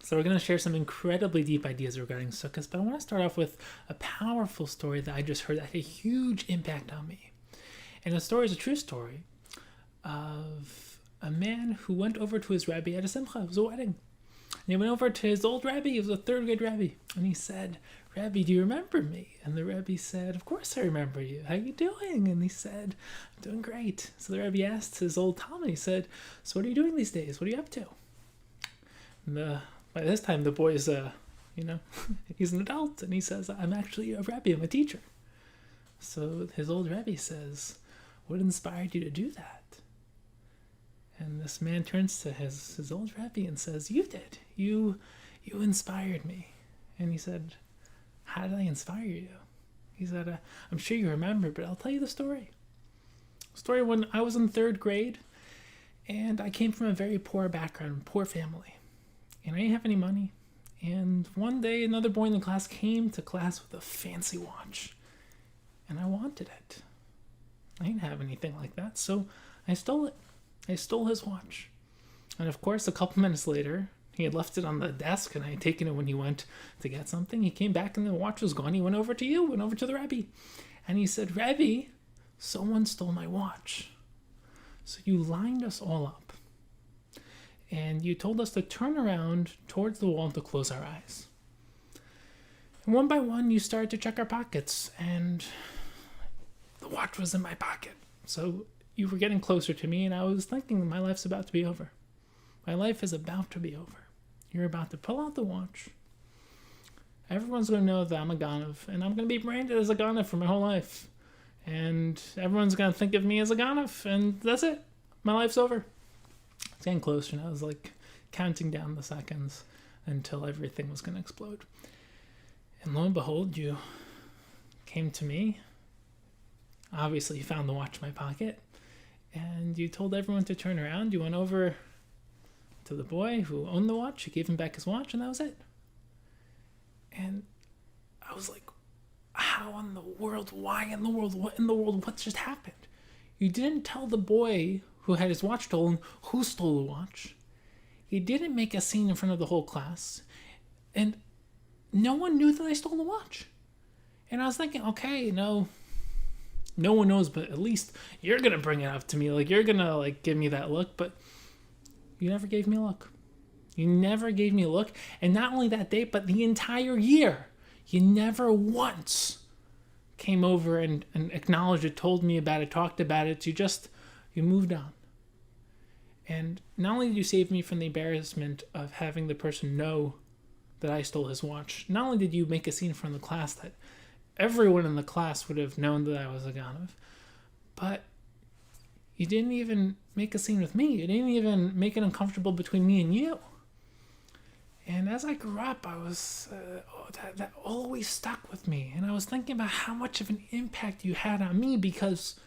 So we're going to share some incredibly deep ideas regarding Sukkos, but I want to start off with a powerful story that I just heard that had a huge impact on me. And the story is a true story of a man who went over to his rabbi at a simcha. It was a wedding. And he went over to his old rabbi. He was a third grade rabbi. And he said, "Rabbi, do you remember me?" And the rabbi said, "Of course I remember you. How you doing?" And he said, "I'm doing great." So the rabbi asked his old Talmud, he said, "So what are you doing these days? What are you up to?" And by this time, the boy is, he's an adult. And he says, "I'm actually a rabbi. I'm a teacher." So his old rabbi says, "What inspired you to do that?" And this man turns to his old rabbi and says, "You did. You inspired me." And he said, "How did I inspire you?" He said, "I'm sure you remember, but I'll tell you the story. Story when I was in third grade, and I came from a very poor background, poor family. And I didn't have any money. And one day, another boy in the class came to class with a fancy watch. And I wanted it. I didn't have anything like that, so I stole it. I stole his watch. And of course, a couple minutes later, he had left it on the desk, and I had taken it when he went to get something. He came back, and the watch was gone. He went over to the rabbi. And he said, "Rabbi, someone stole my watch. So you lined us all up. And you told us to turn around towards the wall to close our eyes. And one by one, you started to check our pockets, and the watch was in my pocket. So you were getting closer to me, and I was thinking my life's about to be over. My life is about to be over. You're about to pull out the watch. Everyone's going to know that I'm a Ganav, and I'm going to be branded as a Ganav for my whole life. And everyone's going to think of me as a Ganav, and that's it. My life's over." It's getting closer, and I was like counting down the seconds until everything was going to explode. And lo and behold, you came to me. Obviously, you found the watch in my pocket, and you told everyone to turn around. You went over to the boy who owned the watch. You gave him back his watch, and that was it. And I was like, how in the world? Why in the world? What in the world? What just happened? You didn't tell the boy who had his watch stolen who stole the watch. You didn't make a scene in front of the whole class. And no one knew that I stole the watch. And I was thinking, okay, no one knows, but at least you're going to bring it up to me. Like, you're going to, like, give me that look. But you never gave me a look. You never gave me a look. And not only that day, but the entire year. You never once came over and acknowledged it, told me about it, talked about it. You moved on. And not only did you save me from the embarrassment of having the person know that I stole his watch, not only did you make a scene in front of the class that everyone in the class would have known that I was a Ganav, but you didn't even make a scene with me. You didn't even make it uncomfortable between me and you. And as I grew up, I was that always stuck with me. And I was thinking about how much of an impact you had on me, because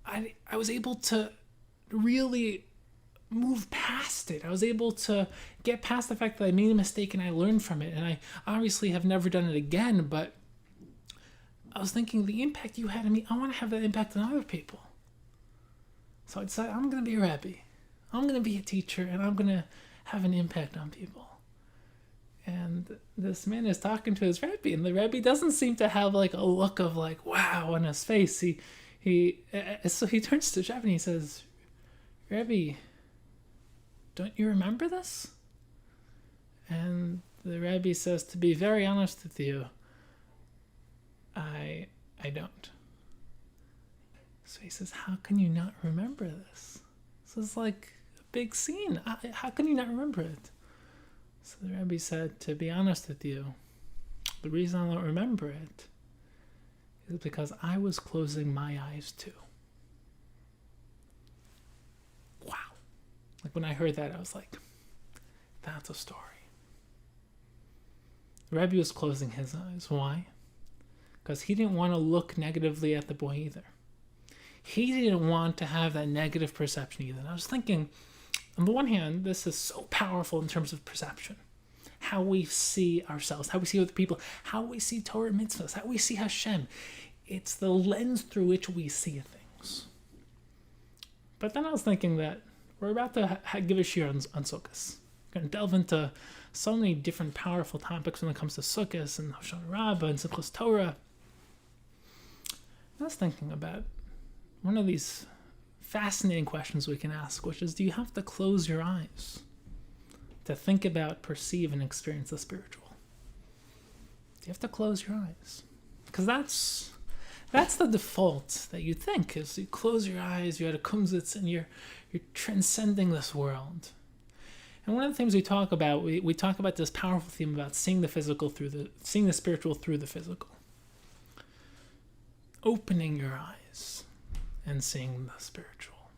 I was able to really move past it. I was able to get past the fact that I made a mistake and I learned from it. And I obviously have never done it again, but I was thinking the impact you had on me, I want to have that impact on other people. So I decided I'm going to be a rabbi. I'm going to be a teacher, and I'm going to have an impact on people. And this man is talking to his rabbi, and the rabbi doesn't seem to have like a look of like, wow, on his face. So he turns to Jeff and he says, "Rabbi, don't you remember this?" And the rabbi says, "To be very honest with you, I don't." So he says, "How can you not remember this? This is like a big scene. How can you not remember it?" So the rabbi said, "To be honest with you, the reason I don't remember it is because I was closing my eyes too." Wow. Like, when I heard that, I was like, that's a story. The rabbi was closing his eyes. Why? Because he didn't want to look negatively at the boy either. He didn't want to have that negative perception either. And I was thinking, on the one hand, this is so powerful in terms of perception. How we see ourselves, how we see other people, how we see Torah mitzvahs, how we see Hashem. It's the lens through which we see things. But then I was thinking that we're about to give a shiur on Sukkos. going to delve into so many different powerful topics when it comes to Sukkos and Hoshana Rabbah and Sukkos Torah. I was thinking about one of these fascinating questions we can ask, which is, do you have to close your eyes to think about, perceive, and experience the spiritual? Do you have to close your eyes? Because that's the default that you think, is you close your eyes, you're at a kumsitz, and you're transcending this world. And one of the things we talk about, we talk about this powerful theme about seeing the spiritual through the physical. Opening your eyes and seeing the spiritual.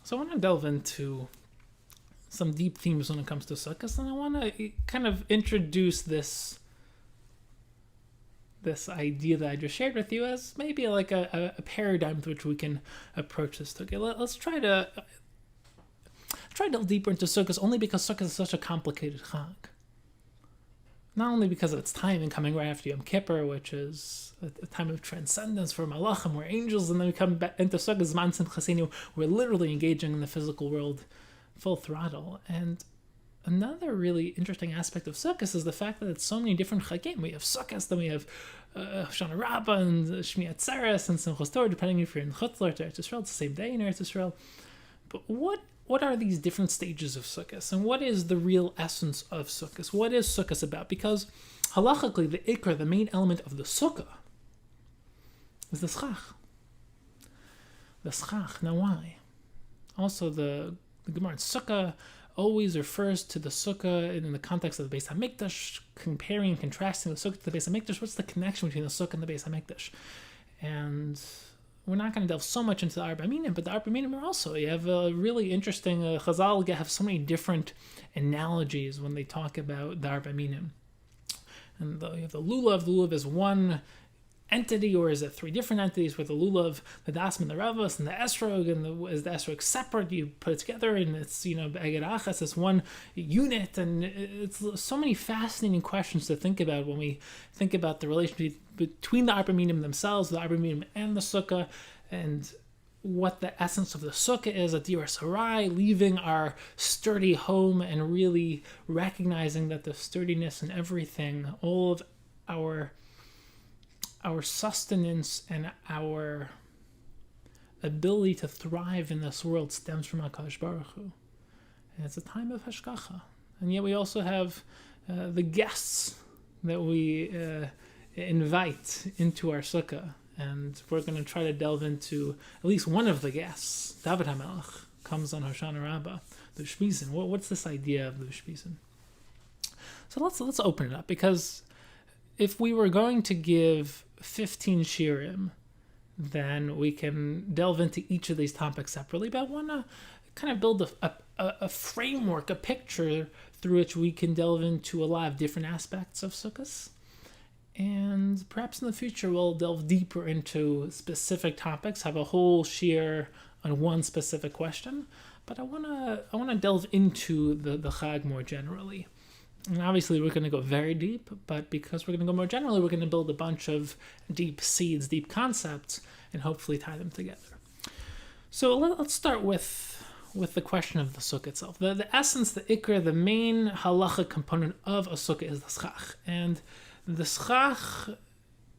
So I want to delve into some deep themes when it comes to Sukkot, and I want to kind of introduce this idea that I just shared with you as maybe like a paradigm with which we can approach this. Okay, let's try to delve deeper into Sukkot, only because Sukkot is such a complicated Chag. Not only because of its timing, coming right after Yom Kippur, which is a time of transcendence for Malachim, we're angels, and then we come back into Sukkot, Zman Simchasenu, we're literally engaging in the physical world full throttle. And another really interesting aspect of Sukkot is the fact that it's so many different Chagim. We have Sukkot, then we have Hoshana Rabbah and Shmi Atzeres and Simchos Torah, depending if you're in Chutzlar to Eretz Yisrael, it's the same day in Eretz Yisrael. But what are these different stages of Sukkot, and what is the real essence of Sukkot? What is Sukkot about? Because halachically, the ikra, the main element of the sukkah, is the schach. The schach. Now, why? Also, the Gemara in Sukkah always refers to the sukkah in the context of the Beis Hamikdash, comparing and contrasting the sukkah to the Beis Hamikdash. What's the connection between the sukkah and the Beis Hamikdash? And we're not going to delve so much into the Arba Minim, but the Arba Minim are also, you have a really interesting, Chazal have so many different analogies when they talk about the Arba Minim. And you have the lulav is one entity, or is it three different entities, where the lulav, the dasman, the ravas, and the esrog, and is the esrog separate, you put it together, and it's, be'eged achas, it's one unit, and it's so many fascinating questions to think about when we think about the relationship between the Arba Minim themselves, the Arba Minim and the sukkah, and what the essence of the sukkah is, a Dira Sarai, leaving our sturdy home and really recognizing that the sturdiness and everything, all of our sustenance and our ability to thrive in this world stems from HaKadosh Baruch Hu. And it's a time of hashgacha. And yet we also have the guests that we invite into our sukkah. And we're going to try to delve into at least one of the guests. David HaMelech comes on Hoshana Rabbah, the Shmizin. What's this idea of the Shmizin? So let's open it up, because if we were going to give 15 shirim, then we can delve into each of these topics separately. But I want to kind of build a framework, a picture through which we can delve into a lot of different aspects of Sukkot. And perhaps in the future we'll delve deeper into specific topics, have a whole shir on one specific question. But I want to delve into the Chag more generally. And obviously we're going to go very deep, but because we're going to go more generally, we're going to build a bunch of deep seeds, deep concepts, and hopefully tie them together. So let's start with the question of the sukkah itself. The essence, the ikra, the main halacha component of a sukkah is the schach. And the schach,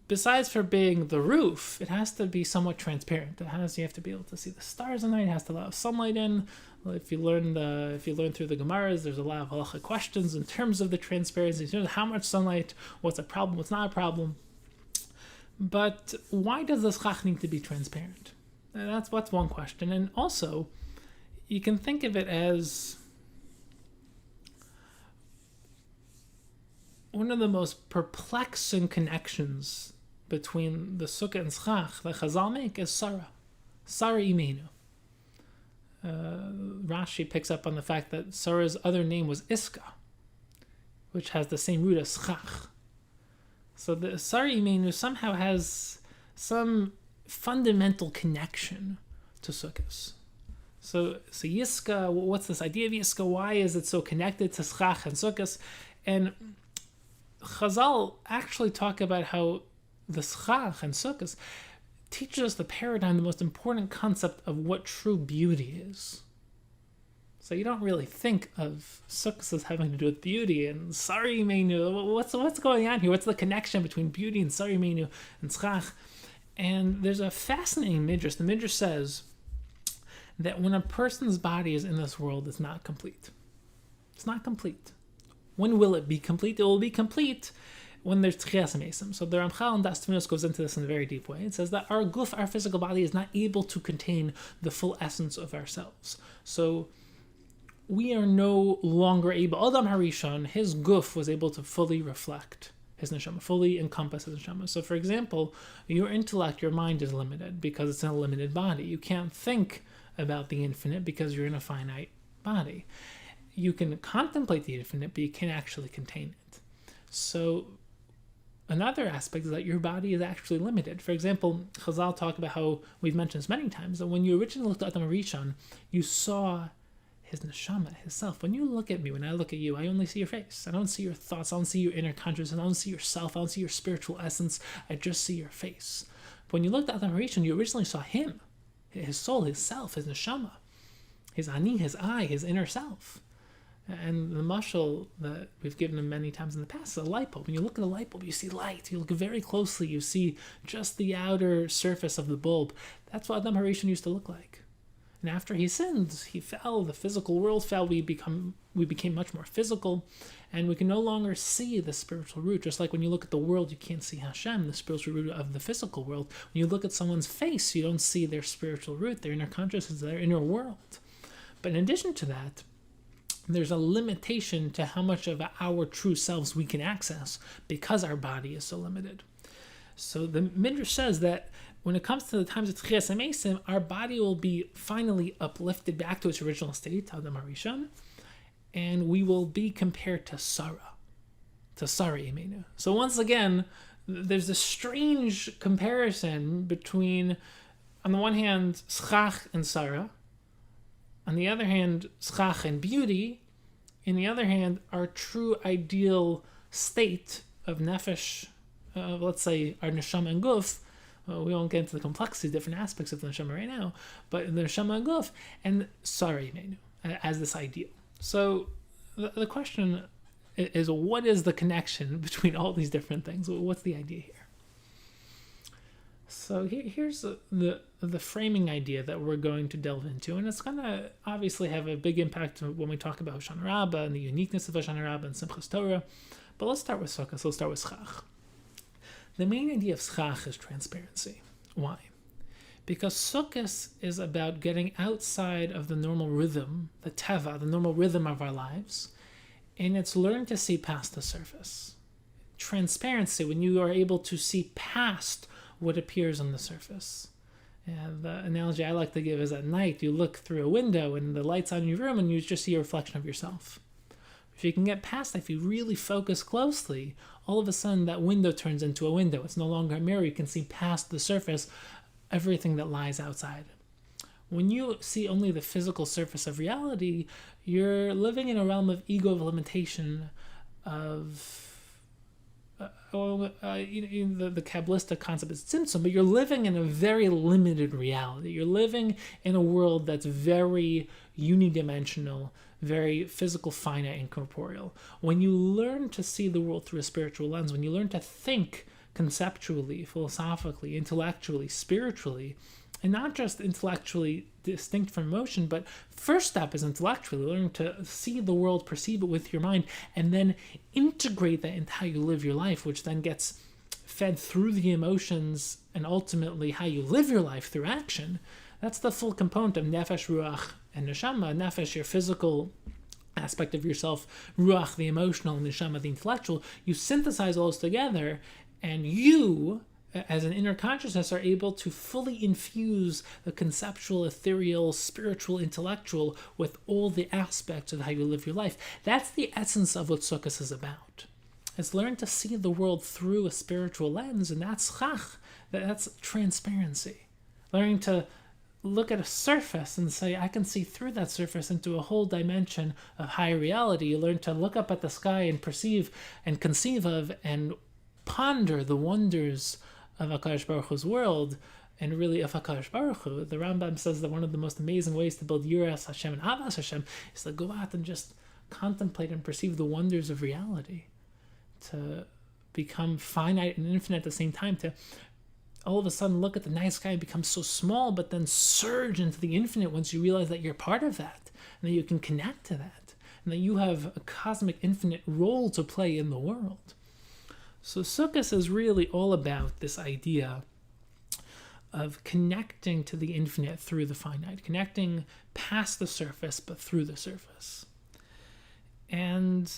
besides for being the roof, it has to be somewhat transparent. You have to be able to see the stars at night. It has to allow sunlight in. If you learn through the Gemaras, there's a lot of halacha questions in terms of the transparency, in terms of how much sunlight, what's a problem, what's not a problem. But why does the schach need to be transparent? That's one question. And also, you can think of it as one of the most perplexing connections between the sukkah and schach that Chazal make is Sarah Imenu. Rashi picks up on the fact that Sarah's other name was Iska, which has the same root as schach. So the Sarah Imenu somehow has some fundamental connection to Sukkos. So Yiska, what's this idea of Yiska? Why is it so connected to schach and Sukkos? And Chazal actually talk about how the schach and Sukkos teaches us the paradigm, the most important concept of what true beauty is. So you don't really think of Sukkos as having to do with beauty and Sari Menu. What's going on here? What's the connection between beauty and Sari Menu and Tzchach? And there's a fascinating midrash. The midrash says that when a person's body is in this world, it's not complete. It's not complete. When will it be complete? It will be complete when there's Tchias Mesim. So the Ramchal and Das Tfinos goes into this in a very deep way. It says that our guf, our physical body, is not able to contain the full essence of ourselves. So we are no longer able. Adam Harishon, his guf was able to fully reflect his neshama, fully encompass his neshama. So, for example, your intellect, your mind is limited because it's in a limited body. You can't think about the infinite because you're in a finite body. You can contemplate the infinite, but you can't actually contain it. So, another aspect is that your body is actually limited. For example, Chazal talk about how we've mentioned this many times, that when you originally looked at Adam Harishon, you saw his neshama, his self. When you look at me, when I look at you, I only see your face. I don't see your thoughts. I don't see your inner consciousness. I don't see yourself. I don't see your spiritual essence. I just see your face. But when you looked at Adam Harishon, you originally saw him, his soul, his self, his neshama, his ani, his I, his inner self. And the mashal that we've given him many times in the past is a light bulb. When you look at a light bulb, you see light. You look very closely, you see just the outer surface of the bulb. That's what Adam Harishon used to look like. And after he sinned, he fell, the physical world fell, we became much more physical, and we can no longer see the spiritual root. Just like when you look at the world, you can't see Hashem, the spiritual root of the physical world. When you look at someone's face, you don't see their spiritual root, their inner consciousness, their inner world. But in addition to that, there's a limitation to how much of our true selves we can access because our body is so limited. So the Midrash says that when it comes to the times of Tchias HaMesim, our body will be finally uplifted back to its original state, Adam Harishon, and we will be compared to Sarah, to Sari Imenu. So once again, there's a strange comparison between, on the one hand, Tzchach and Sarah, on the other hand, Tzchach and beauty, on the other hand, our true ideal state of nefesh, let's say our neshama and guf. We won't get into the complexity, different aspects of the neshama right now, but the neshama and guf, and Sari Menu as this ideal. So the question is, what is the connection between all these different things? What's the idea here? So here's the framing idea that we're going to delve into, and it's going to obviously have a big impact when we talk about Hoshana Rabbah and the uniqueness of Hoshana Rabbah and Simchas Torah. But let's start with Sukkos. Let's start with Tzchach. The main idea of Tzchach is transparency. Why? Because Sukkos is about getting outside of the normal rhythm, the teva, the normal rhythm of our lives, and it's learn to see past the surface. Transparency, when you are able to see past what appears on the surface. And the analogy I like to give is at night, you look through a window and the light's on your room and you just see a reflection of yourself. If you can get past that, if you really focus closely, all of a sudden that window turns into a window. It's no longer a mirror. You can see past the surface everything that lies outside. When you see only the physical surface of reality, you're living in a realm of ego, of limitation, of the Kabbalistic concept is tzimtzum, but you're living in a very limited reality. You're living in a world that's very unidimensional, very physical, finite, and corporeal. When you learn to see the world through a spiritual lens, when you learn to think conceptually, philosophically, intellectually, spiritually, and not just intellectually distinct from emotion, but first step is intellectually learning to see the world, perceive it with your mind, and then integrate that into how you live your life, which then gets fed through the emotions and ultimately how you live your life through action. That's the full component of nefesh, ruach, and neshama. Nefesh, your physical aspect of yourself, ruach, the emotional, and neshama, the intellectual. You synthesize all those together, and you, as an inner consciousness, are able to fully infuse the conceptual, ethereal, spiritual, intellectual with all the aspects of how you live your life. That's the essence of what Sukkos is about. It's learn to see the world through a spiritual lens, and that's Tzchach, that's transparency. Learning to look at a surface and say, I can see through that surface into a whole dimension of higher reality. You learn to look up at the sky and perceive and conceive of and ponder the wonders of HaKadosh Baruch Hu's world and really of HaKadosh Baruch Hu. The Rambam says that one of the most amazing ways to build Yiras Hashem and Avas Hashem is to go out and just contemplate and perceive the wonders of reality, to become finite and infinite at the same time, to all of a sudden look at the night sky and become so small, but then surge into the infinite once you realize that you're part of that, and that you can connect to that, and that you have a cosmic infinite role to play in the world. So Sukkos is really all about this idea of connecting to the infinite through the finite, connecting past the surface but through the surface. And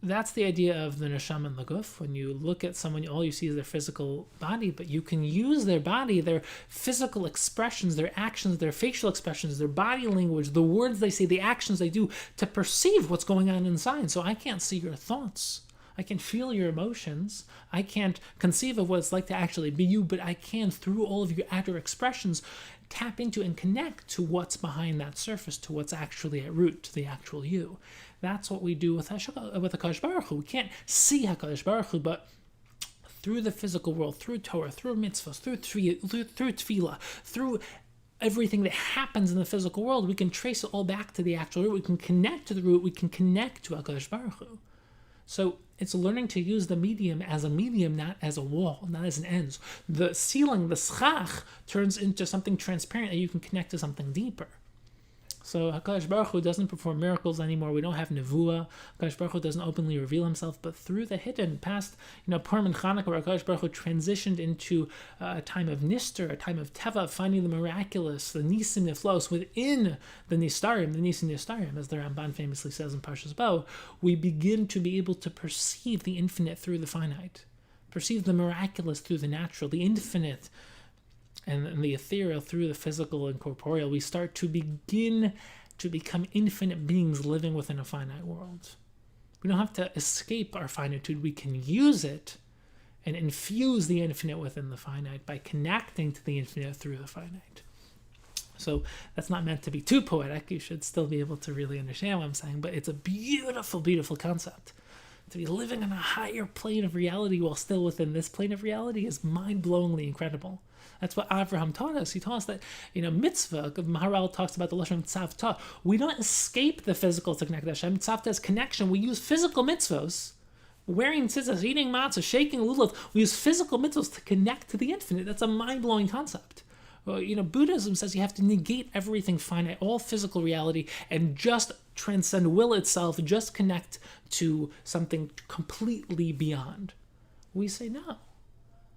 that's the idea of the neshama and the guf. When you look at someone, all you see is their physical body, but you can use their body, their physical expressions, their actions, their facial expressions, their body language, the words they say, the actions they do, to perceive what's going on inside. So I can't see your thoughts. I can feel your emotions. I can't conceive of what it's like to actually be you, but I can, through all of your outer expressions, tap into and connect to what's behind that surface, to what's actually at root, to the actual you. That's what we do with HaKadosh Baruch Hu. We can't see HaKadosh Baruch Hu, but through the physical world, through Torah, through mitzvahs, through tefillah, through everything that happens in the physical world, we can trace it all back to the actual root. We can connect to the root. We can connect to HaKadosh Baruch Hu. So it's learning to use the medium, not as a wall, not as an ends. The ceiling, the schach, turns into something transparent that you can connect to something deeper. So HaKadosh Baruch Hu doesn't perform miracles anymore. We don't have nevuah. HaKadosh Baruch Hu doesn't openly reveal himself, but through the hidden, past, Purim and Chanukah, where HaKadosh Baruch Hu transitioned into a time of nister, a time of teva, finding the miraculous, the nisim niflos within the nistarim, the nisim nistarim, as the Ramban famously says in Parshas Bo, we begin to be able to perceive the infinite through the finite, perceive the miraculous through the natural, the infinite and the ethereal through the physical and corporeal. We start to begin to become infinite beings living within a finite world. We don't have to escape our finitude. We can use it and infuse the infinite within the finite by connecting to the infinite through the finite. So that's not meant to be too poetic. You should still be able to really understand what I'm saying, but it's a beautiful, beautiful concept. To be living on a higher plane of reality while still within this plane of reality is mind-blowingly incredible. That's what Avraham taught us. He taught us that, mitzvah, Maharal talks about the Lashon of tzavta. We don't escape the physical to connect to Hashem. Tzavta is connection. We use physical mitzvahs, wearing tzitzis, eating matzah, shaking lulav. We use physical mitzvahs to connect to the infinite. That's a mind-blowing concept. Well, Buddhism says you have to negate everything finite, all physical reality, and just transcend will itself, just connect to something completely beyond. We say no.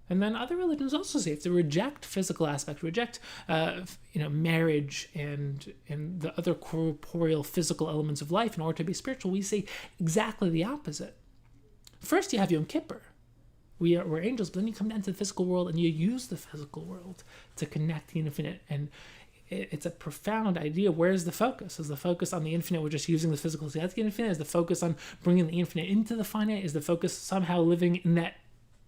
And then other religions also say if they reject physical aspects, reject marriage and the other corporeal physical elements of life in order to be spiritual, we say exactly the opposite. First you have Yom Kippur. We're angels, but then you come down to the physical world and you use the physical world to connect the infinite. And it's a profound idea. Where's the focus? Is the focus on the infinite? We're just using the physical to get to the infinite? Is the focus on bringing the infinite into the finite? Is the focus somehow living in that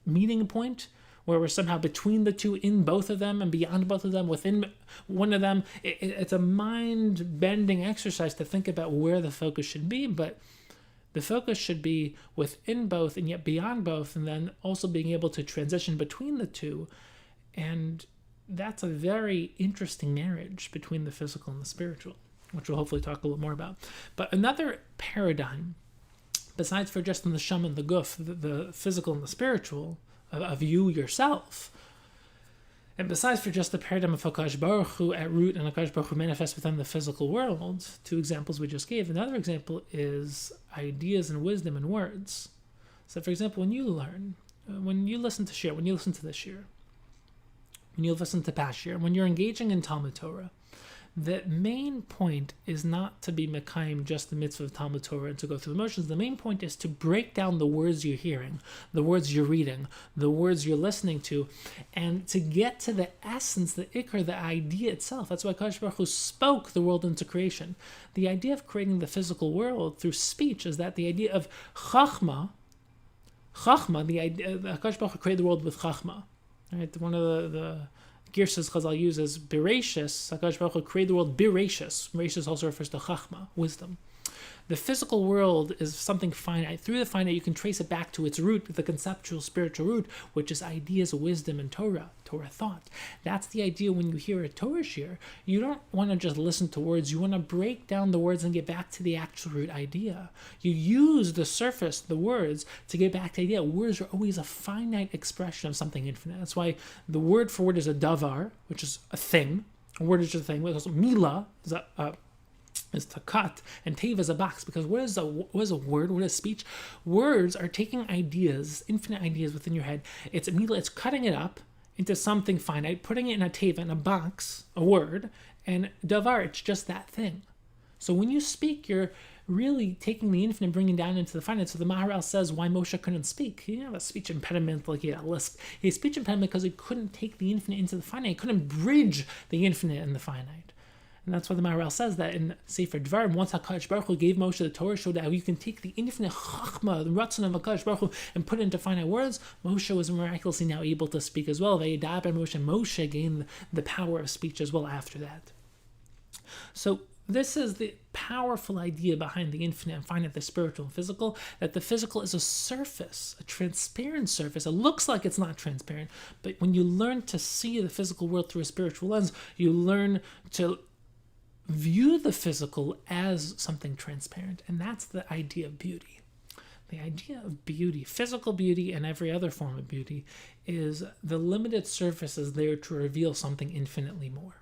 meeting point where we're somehow between the two, in both of them and beyond both of them, within one of them? It's a mind-bending exercise to think about where the focus should be, but the focus should be within both and yet beyond both, and then also being able to transition between the two. And that's a very interesting marriage between the physical and the spiritual, which we'll hopefully talk a little more about. But another paradigm, besides for just in the neshama and the guf, the physical and the spiritual, of you yourself, and besides for just the paradigm of HaKadosh Baruch Hu at root and HaKadosh Baruch Hu manifests within the physical world, two examples we just gave. Another example is ideas and wisdom and words. So for example, when you learn, when you listen to shir, when you listen to this shir, when you listen to past shir, when you're engaging in Talmud Torah, the main point is not to be mekayim just the mitzvah of Talmud Torah and to go through the motions. The main point is to break down the words you're hearing, the words you're reading, the words you're listening to, and to get to the essence, the ikar, the idea itself. That's why Kadosh Baruch Hu spoke the world into creation. The idea of creating the physical world through speech is that the idea of chachma, the idea that Kadosh Baruch Hu created the world with chachma. Right? One of the Girsas Chazal uses Bereshis. HaKadosh Baruch Hu created the world Bereshis. Bereshis also refers to Chachma, wisdom. The physical world is something finite. Through the finite, you can trace it back to its root, the conceptual spiritual root, which is ideas, wisdom, and Torah thought. That's the idea when you hear a Torah shir. You don't want to just listen to words. You want to break down the words and get back to the actual root idea. You use the surface, the words, to get back to the idea. Words are always a finite expression of something infinite. That's why the word for word is a davar, which is a thing. A word is just a thing. Also, mila is to cut, and teva is a box, because what is a word? What is speech? Words are taking ideas, infinite ideas within your head. It's cutting it up into something finite, putting it in a teva, in a box, a word, and davar, it's just that thing. So when you speak, you're really taking the infinite, bringing down into the finite. So the Maharal says why Moshe couldn't speak. He didn't have a speech impediment like he had a lisp. He had a speech impediment because he couldn't take the infinite into the finite. He couldn't bridge the infinite and the finite. And that's why the Maharal says that in Sefer Dvarim, once HaKadosh Baruch Hu gave Moshe the Torah, showed how you can take the infinite chachma, the ratzon of HaKadosh Baruch Hu, and put it into finite words. Moshe was miraculously now able to speak as well. Moshe gained the power of speech as well after that. So this is the powerful idea behind the infinite and finite, the spiritual and physical, that the physical is a surface, a transparent surface. It looks like it's not transparent, but when you learn to see the physical world through a spiritual lens, you learn to view the physical as something transparent. And that's the idea of beauty. The idea of beauty, physical beauty and every other form of beauty, is the limited surface is there to reveal something infinitely more.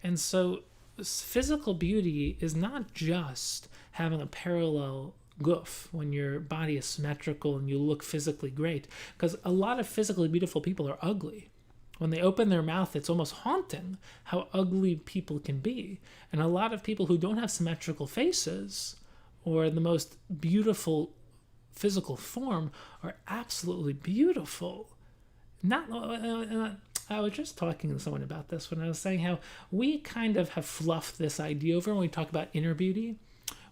And so physical beauty is not just having a parallel guf, when your body is symmetrical and you look physically great, because a lot of physically beautiful people are ugly. When they open their mouth, it's almost haunting how ugly people can be. And a lot of people who don't have symmetrical faces or the most beautiful physical form are absolutely beautiful. I was just talking to someone about this when I was saying how we kind of have fluffed this idea over when we talk about inner beauty.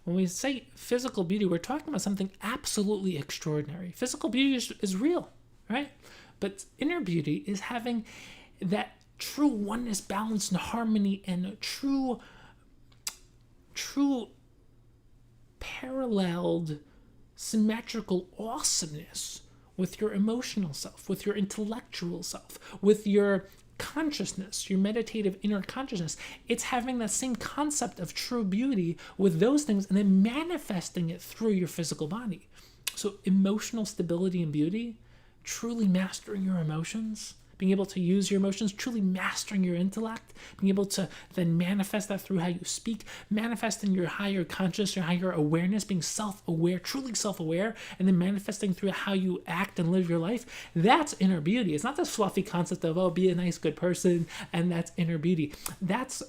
When we say physical beauty, we're talking about something absolutely extraordinary. Physical beauty is real, right? But inner beauty is having that true oneness, balance, and harmony, and true paralleled, symmetrical awesomeness with your emotional self, with your intellectual self, with your consciousness, your meditative inner consciousness. It's having that same concept of true beauty with those things and then manifesting it through your physical body. So emotional stability and beauty, truly mastering your emotions, being able to use your emotions, truly mastering your intellect, being able to then manifest that through how you speak, manifesting your higher conscious, your higher awareness, being self-aware, truly self-aware, and then manifesting through how you act and live your life. That's inner beauty. It's not this fluffy concept of, oh, be a nice, good person, and that's inner beauty. That's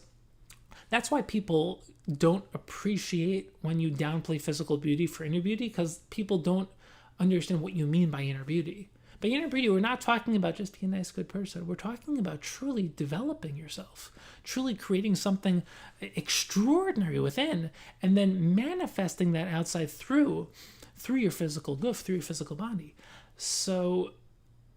why people don't appreciate when you downplay physical beauty for inner beauty, because people don't understand what you mean by inner beauty. By inner beauty, we're not talking about just being a nice, good person. We're talking about truly developing yourself, truly creating something extraordinary within, and then manifesting that outside through your physical guf, through your physical body. So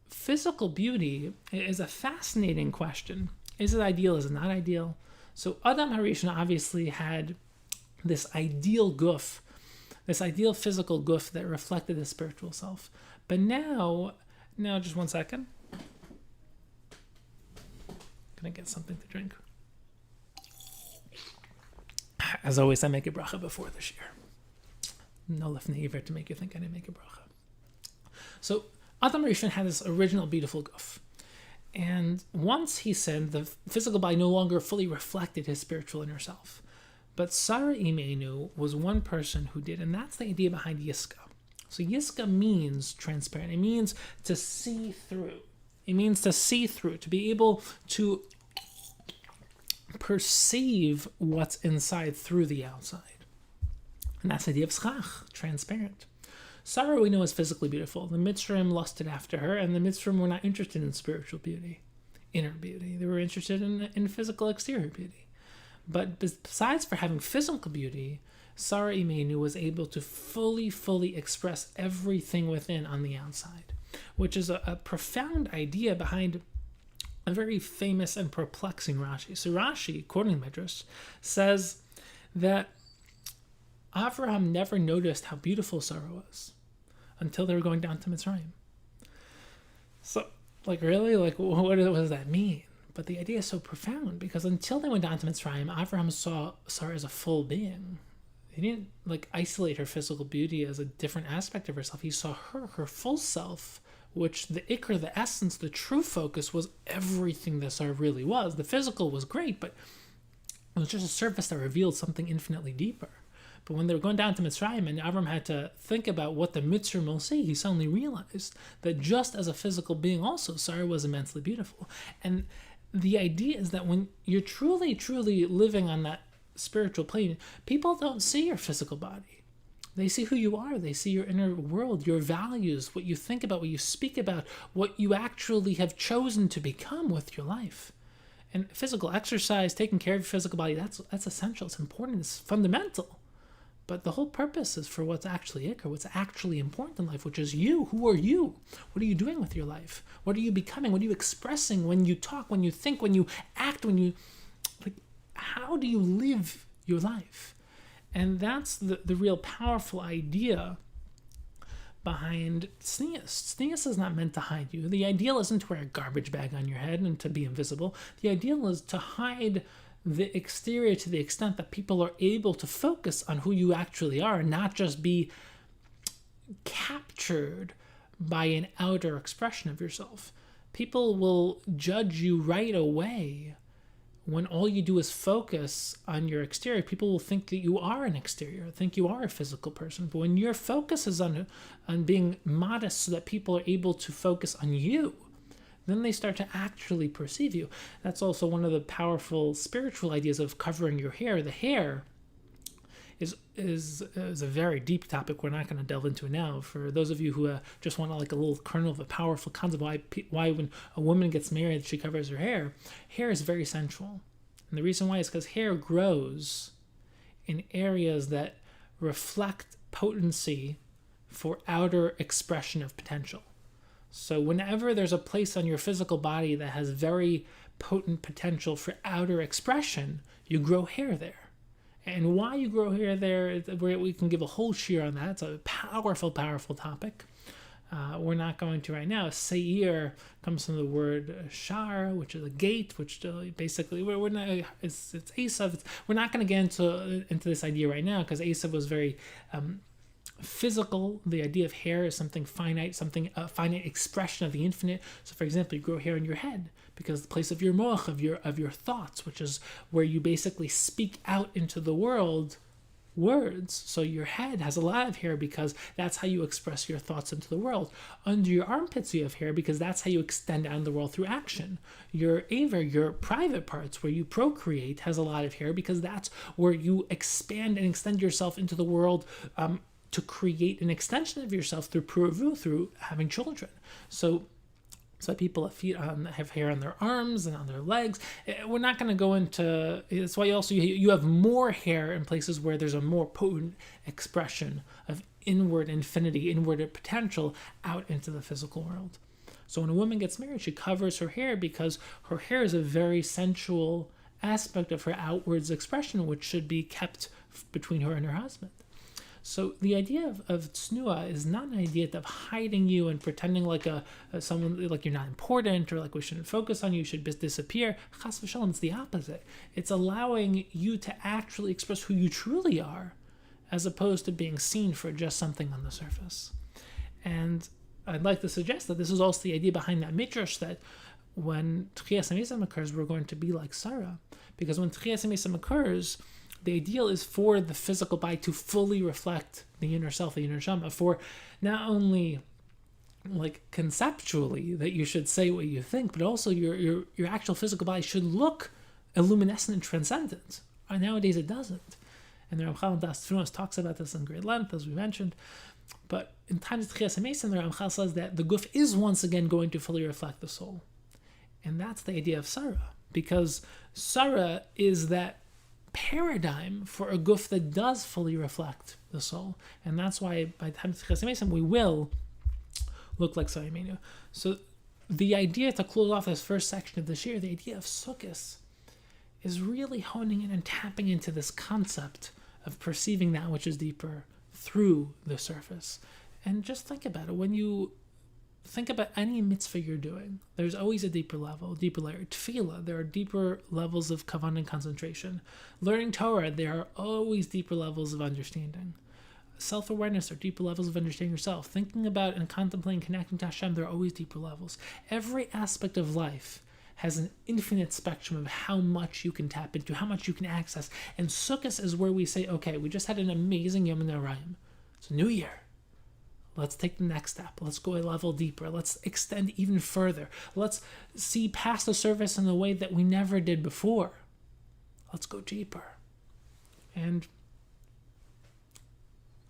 physical beauty is a fascinating question. Is it ideal? Is it not ideal? So Adam HaRishon obviously had this ideal guf, this ideal physical guf that reflected his spiritual self. But now, just 1 second. Gonna get something to drink. As always, I make a bracha before the shir. No lefnei iver to make you think I didn't make a bracha. So Adam HaRishon had this original beautiful guf. And once he sinned, the physical body no longer fully reflected his spiritual inner self. But Sarah Imenu was one person who did, and that's the idea behind Yiska. So Yiska means transparent. It means to see through. It means to see through, to be able to perceive what's inside through the outside. And that's the idea of schach, transparent. Sarah we know is physically beautiful. The Mitzrayim lusted after her, and the Mitzrayim were not interested in spiritual beauty, inner beauty. They were interested in physical exterior beauty. But besides for having physical beauty, Sarah Imenu was able to fully express everything within on the outside, which is a profound idea behind a very famous and perplexing Rashi. So Rashi, quoting Midrash, says that Avraham never noticed how beautiful Sarah was until they were going down to Mitzrayim. So, really? What does that mean? But the idea is so profound, because until they went down to Mitzrayim, Avraham saw Sarah as a full being. He didn't isolate her physical beauty as a different aspect of herself. He saw her full self, which the ikr, the essence, the true focus was everything that Sarah really was. The physical was great, but it was just a surface that revealed something infinitely deeper. But when they were going down to Mitzrayim and Avram had to think about what the Mitzrim will see, he suddenly realized that just as a physical being also, Sarah was immensely beautiful. And the idea is that when you're truly, truly living on that spiritual plane, people don't see your physical body. They see who you are. They see your inner world, your values, what you think about, what you speak about, what you actually have chosen to become with your life. And physical exercise, taking care of your physical body, that's essential. It's important. It's fundamental. But the whole purpose is for what's actually ikr, what's actually important in life, which is you. Who are you? What are you doing with your life? What are you becoming? What are you expressing when you talk, when you think, when you act, when you... how do you live your life? And that's the real powerful idea behind tznius. Tznius is not meant to hide you. The ideal isn't to wear a garbage bag on your head and to be invisible. The ideal is to hide the exterior to the extent that people are able to focus on who you actually are and not just be captured by an outer expression of yourself. People will judge you right away when all you do is focus on your exterior. People will think that you are an exterior, think you are a physical person. But when your focus is on being modest so that people are able to focus on you, then they start to actually perceive you. That's also one of the powerful spiritual ideas of covering your hair. The hair is a very deep topic. We're not going to delve into it now. For those of you who just want a little kernel of a powerful concept, why when a woman gets married, she covers her hair. Hair is very central. And the reason why is because hair grows in areas that reflect potency for outer expression of potential. So whenever there's a place on your physical body that has very potent potential for outer expression, you grow hair there. And why you grow hair there, we can give a whole shiur on that. It's a powerful, powerful topic. We're not going to right now. Seir comes from the word shar, which is a gate, which basically we're not. It's Esav. We're not going to get into this idea right now because Esav was very physical. The idea of hair is something finite, a finite expression of the infinite. So, for example, you grow hair in your head because the place of your moach, of your thoughts, which is where you basically speak out into the world words. So your head has a lot of hair because that's how you express your thoughts into the world. Under your armpits you have hair because that's how you extend out in the world through action. Your aver, your private parts where you procreate, has a lot of hair because that's where you expand and extend yourself into the world to create an extension of yourself through puravu, through having children. So people have hair on their arms and on their legs. We're not going to go into... That's why also you have more hair in places where there's a more potent expression of inward infinity, inward potential out into the physical world. So when a woman gets married, she covers her hair because her hair is a very sensual aspect of her outwards expression, which should be kept between her and her husband. So the idea of tsnua is not an idea of hiding you and pretending like someone like you're not important or like we shouldn't focus on you, should disappear. Chas v'shalom, it's the opposite. It's allowing you to actually express who you truly are, as opposed to being seen for just something on the surface. And I'd like to suggest that this is also the idea behind that midrash that when Tchias HaMesim occurs, we're going to be like Sarah, because when Tchias HaMesim occurs, the ideal is for the physical body to fully reflect the inner self, the inner neshama, for not only like conceptually that you should say what you think, but also your actual physical body should look illuminescent and transcendent. Nowadays it doesn't. And the Ramchal in Das Tfunos talks about this in great length, as we mentioned. But in times of Tchias HaMesim, the Ramchal says that the guf is once again going to fully reflect the soul. And that's the idea of Sarah, because Sarah is that paradigm for a guf that does fully reflect the soul, and that's why by the time of Tchias HaMesim we will look like Sarah Imenu. So the idea to close off this first section of the shiur, the idea of Sukkos, is really honing in and tapping into this concept of perceiving that which is deeper through the surface. And just think about it. When you think about any mitzvah you're doing, there's always a deeper level, deeper layer. Tefillah, there are deeper levels of kavanah and concentration. Learning Torah, there are always deeper levels of understanding. Self-awareness are deeper levels of understanding yourself. Thinking about and contemplating, connecting to Hashem, there are always deeper levels. Every aspect of life has an infinite spectrum of how much you can tap into, how much you can access. And Sukkos is where we say, okay, we just had an amazing Yom Narayim. It's a new year. Let's take the next step. Let's go a level deeper. Let's extend even further. Let's see past the surface in a way that we never did before. Let's go deeper. And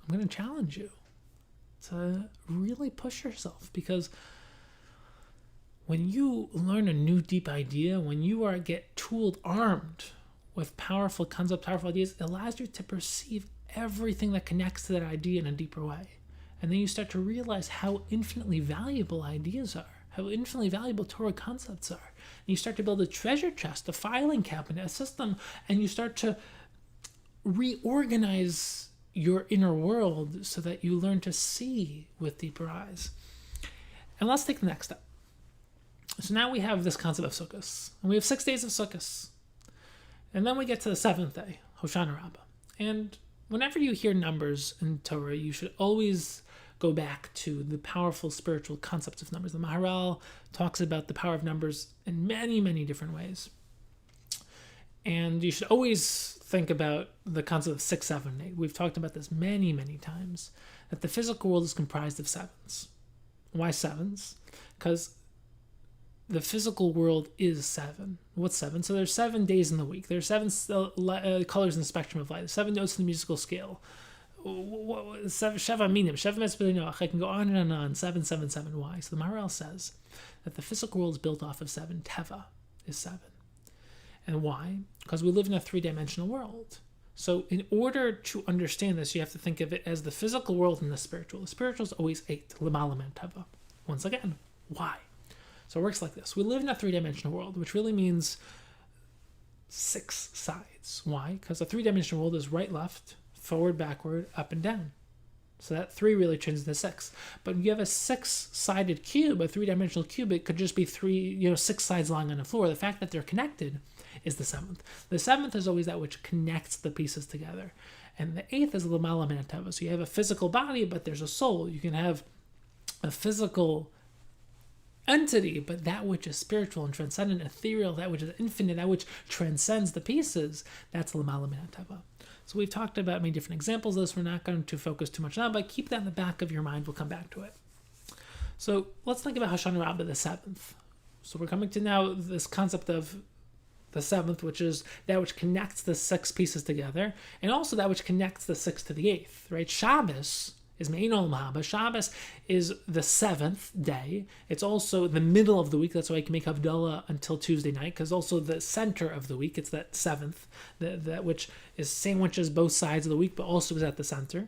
I'm going to challenge you to really push yourself, because when you learn a new deep idea, when you get tooled, armed with powerful concepts, powerful ideas, it allows you to perceive everything that connects to that idea in a deeper way. And then you start to realize how infinitely valuable ideas are, how infinitely valuable Torah concepts are. And you start to build a treasure chest, a filing cabinet, a system, and you start to reorganize your inner world so that you learn to see with deeper eyes. And let's take the next step. So now we have this concept of Sukkos, and we have 6 days of Sukkos. And then we get to the 7th day, Hoshana Rabbah. And whenever you hear numbers in Torah, you should always go back to the powerful spiritual concepts of numbers. The Maharal talks about the power of numbers in many, many different ways. And you should always think about the concept of 6, 7, 8. We've talked about this many, many times, that the physical world is comprised of sevens. Why sevens? Because the physical world is 7. What's 7? So there's 7 days in the week. There's 7 colors in the spectrum of light. 7 notes in the musical scale. Sheva minim, Sheva metzbelinoach. I can go on and on. 7, 7, 7. Why? So the Maharal says that the physical world is built off of 7. Teva is 7. And why? Because we live in a 3-dimensional world. So in order to understand this, you have to think of it as the physical world and the spiritual. The spiritual is always 8. L'mala min teva. Once again, why? So it works like this. We live in a 3-dimensional world, which really means 6 sides. Why? Because a 3-dimensional world is right, left, forward, backward, up, and down. So that 3 really turns into 6. But when you have a 6-sided cube, a 3-dimensional cube, it could just be 6 sides lying on the floor. The fact that they're connected is the 7th. The 7th is always that which connects the pieces together. And the 8th is l'mala min teva. So you have a physical body, but there's a soul. You can have a physical entity, but that which is spiritual and transcendent, ethereal, that which is infinite, that which transcends the pieces, that's l'mala min teva. So we've talked about many different examples of this. We're not going to focus too much on it, but keep that in the back of your mind. We'll come back to it. So let's think about Hoshana Rabbah, the 7th. So we're coming to now this concept of the 7th, which is that which connects the 6 pieces together, and also that which connects the 6 to the 8th, right? Shabbos is Mein Olam Haba. Shabbos is the 7th day. It's also the middle of the week. That's why I can make Havdalah until Tuesday night, because also the center of the week, it's that 7th, that which is sandwiches both sides of the week, but also is at the center.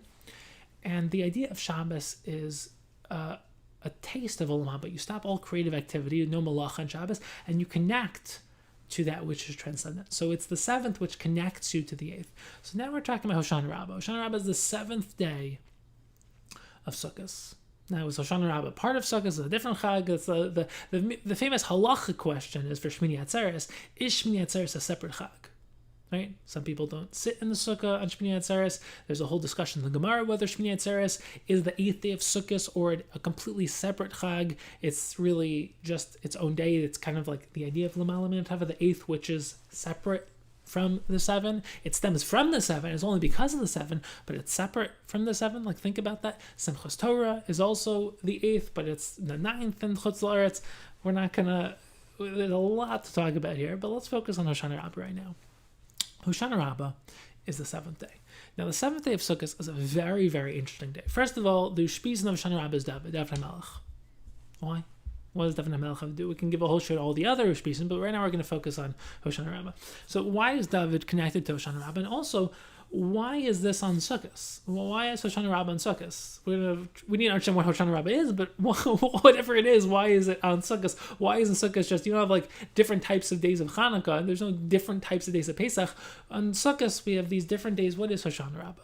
And the idea of Shabbos is a taste of Olam Haba. You stop all creative activity, no malach on Shabbos, and you connect to that which is transcendent. So it's the 7th which connects you to the 8th. So now we're talking about Hoshana Rabbah. Hoshana Rabbah is the 7th day of Sukkos. Now, is Hoshana Rabbah part of Sukkos? Is a different chag? It's the famous halacha question is for Shmini Atzeres. Is Shmini Atzeres a separate chag? Right? Some people don't sit in the sukkah on Shmini Atzeres. There's a whole discussion in the Gemara whether Shmini Atzeres is the 8th day of Sukkos or a completely separate chag. It's really just its own day. It's kind of like the idea of l'mala min teva, the 8th, which is separate from the 7. It stems from the 7. It's only because of the 7, but it's separate from the 7. Like, think about that. Simchas Torah is also the 8th, but it's the 9th in Chutz La'aretz. We're not gonna. There's a lot to talk about here, but let's focus on Hoshana Rabbah right now. Hoshana Rabbah is the 7th day. Now, the 7th day of Sukkot is a very, very interesting day. First of all, the Ushpizin of Hoshana Rabbah is David HaMelech. Why? What does David HaMelech have to do? We can give a whole show to all the other Ushpizin, but right now we're going to focus on Hoshana Rabbah. So why is David connected to Hoshana Rabbah? And also, why is this on Sukkos? Well, why is Hoshana Rabbah on Sukkos? We need to understand what Hoshana Rabbah is, but whatever it is, why is it on Sukkos? Why isn't Sukkos just, you have like different types of days of Hanukkah? There's no different types of days of Pesach. On Sukkos, we have these different days. What is Hoshana Rabbah?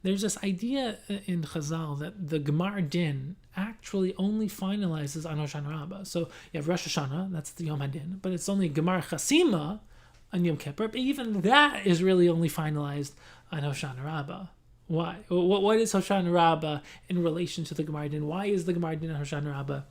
There's this idea in Chazal that the Gemar Din actually only finalizes on Hoshana Rabbah. So you have Rosh Hashanah, that's the Yom HaDin, but it's only Gemar Chasima on Yom Kippur, but even that is really only finalized on Hoshana Rabbah. Why? What is Hoshana Rabbah in relation to the Gemar Din? Why is the Gemar Din on Hoshana Rabbah?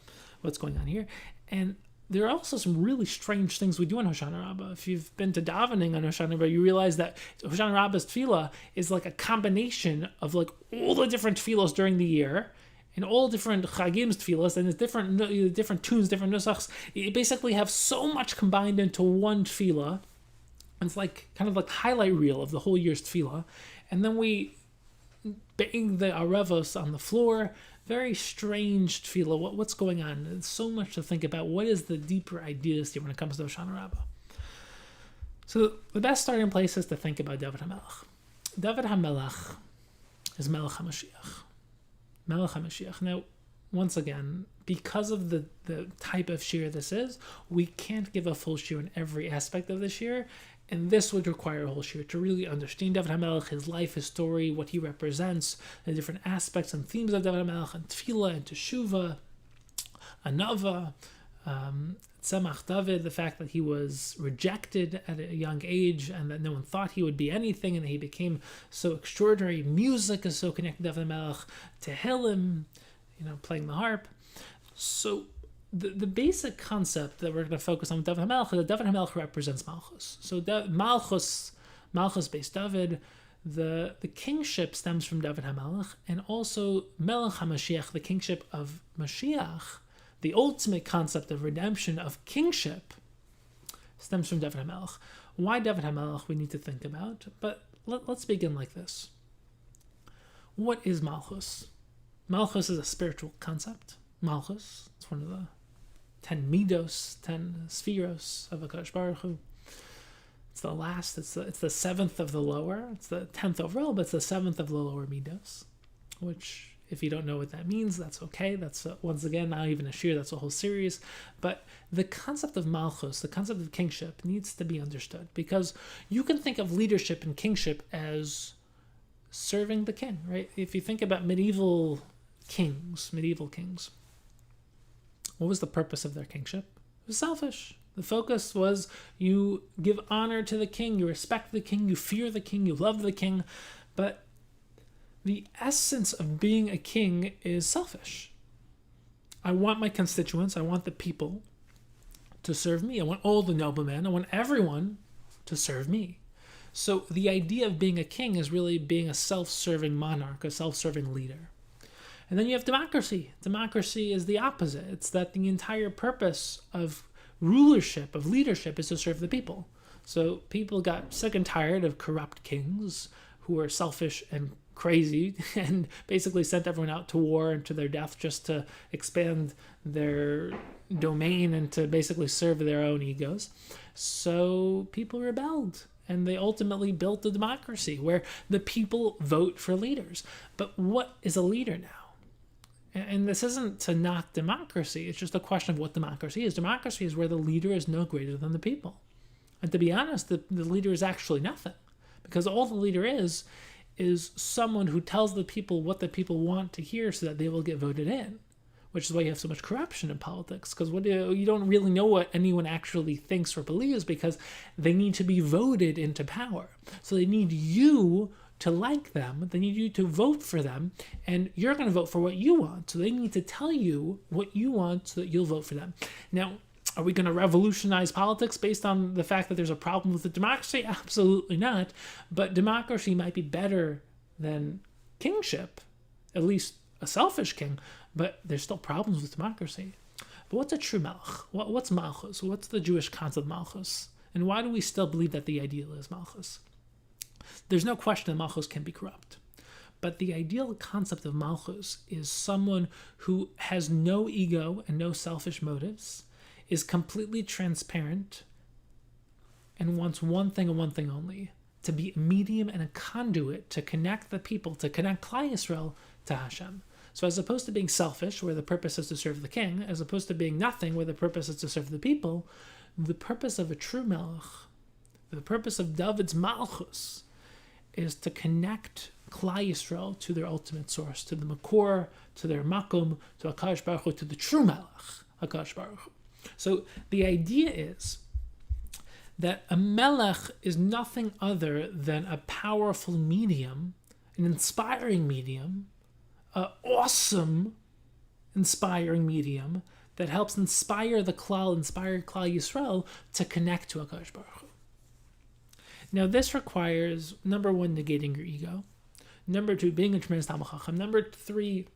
What's going on here? And there are also some really strange things we do on Hoshana Rabbah. If you've been to davening on Hoshana Rabbah, you realize that Hoshana Rabbah's tefillah is like a combination of like all the different tefillahs during the year, and all different chagim's tefillahs, and it's different tunes, different nusachs. You basically have so much combined into one tefillah. It's like kind of like highlight reel of the whole year's tefillah. And then we bang the arevos on the floor. Very strange tefillah. What's going on? There's so much to think about. What is the deeper ideas here when it comes to Hoshana Rabbah? So the best starting place is to think about David HaMelech. David HaMelech is Melech HaMashiach. Melech HaMashiach. Now, once again, because of the type of shir this is, we can't give a full shir in every aspect of the shir. And this would require a whole shir to really understand David HaMelech, his life, his story, what he represents, the different aspects and themes of David HaMelech, and tefillah, and teshuva, anava, tzemach David, the fact that he was rejected at a young age and that no one thought he would be anything, and he became so extraordinary. Music is so connected to David HaMelech, Tehillim, playing the harp. So the basic concept that we're going to focus on with David HaMelech is that David HaMelech represents Malchus. So Malchus-based David, the kingship stems from David HaMelech, and also Melech HaMashiach, the kingship of Mashiach, the ultimate concept of redemption of kingship, stems from David HaMelech. Why David HaMelech we need to think about, but let's begin like this. What is Malchus? Malchus is a spiritual concept. Malchus, it's one of the 10 midos, 10 spheros of HaKadosh Baruch Hu. It's the last, it's the seventh of the lower, it's the 10th overall, but it's the seventh of the lower midos, which, if you don't know what that means, that's okay. That's, once again, not even a shir, that's a whole series. But the concept of Malchus, the concept of kingship, needs to be understood, because you can think of leadership and kingship as serving the king, right? If you think about medieval kings, what was the purpose of their kingship? It was selfish. The focus was you give honor to the king, you respect the king, you fear the king, you love the king. But the essence of being a king is selfish. I want my constituents, I want the people to serve me. I want all the noblemen, I want everyone to serve me. So the idea of being a king is really being a self-serving monarch, a self-serving leader. And then you have democracy. Democracy is the opposite. It's that the entire purpose of rulership, of leadership, is to serve the people. So people got sick and tired of corrupt kings who were selfish and crazy and basically sent everyone out to war and to their death just to expand their domain and to basically serve their own egos. So people rebelled. And they ultimately built a democracy where the people vote for leaders. But what is a leader now? And this isn't to knock democracy. It's just a question of what democracy is. Democracy is where the leader is no greater than the people. And to be honest, the leader is actually nothing. Because all the leader is someone who tells the people what the people want to hear so that they will get voted in. Which is why you have so much corruption in politics. Because you don't really know what anyone actually thinks or believes, because they need to be voted into power. So they need you to like them. They need you to vote for them. And you're going to vote for what you want. So they need to tell you what you want so that you'll vote for them. Now, are we going to revolutionize politics based on the fact that there's a problem with the democracy? Absolutely not. But democracy might be better than kingship, at least a selfish king. But there's still problems with democracy. But what's a true Malch? What's Malchus? What's the Jewish concept of Malchus? And why do we still believe that the ideal is Malchus? There's no question that Malchus can be corrupt. But the ideal concept of Malchus is someone who has no ego and no selfish motives, is completely transparent, and wants one thing and one thing only, to be a medium and a conduit to connect the people, to connect Klal Yisrael to Hashem. So as opposed to being selfish, where the purpose is to serve the king, as opposed to being nothing, where the purpose is to serve the people, the purpose of a true melech, the purpose of David's malchus, is to connect Klal Yisrael to their ultimate source, to the Makor, to their Makom, to HaKadosh Baruch Hu, to the true melech, HaKadosh Baruch Hu. So the idea is that a melech is nothing other than a powerful medium, an inspiring medium, an awesome inspiring medium that helps inspire Klal Yisrael to connect to HaKadosh Baruch Hu. Now this requires, number one, negating your ego. Number two, being a tremendous Talmid Chacham. Number three,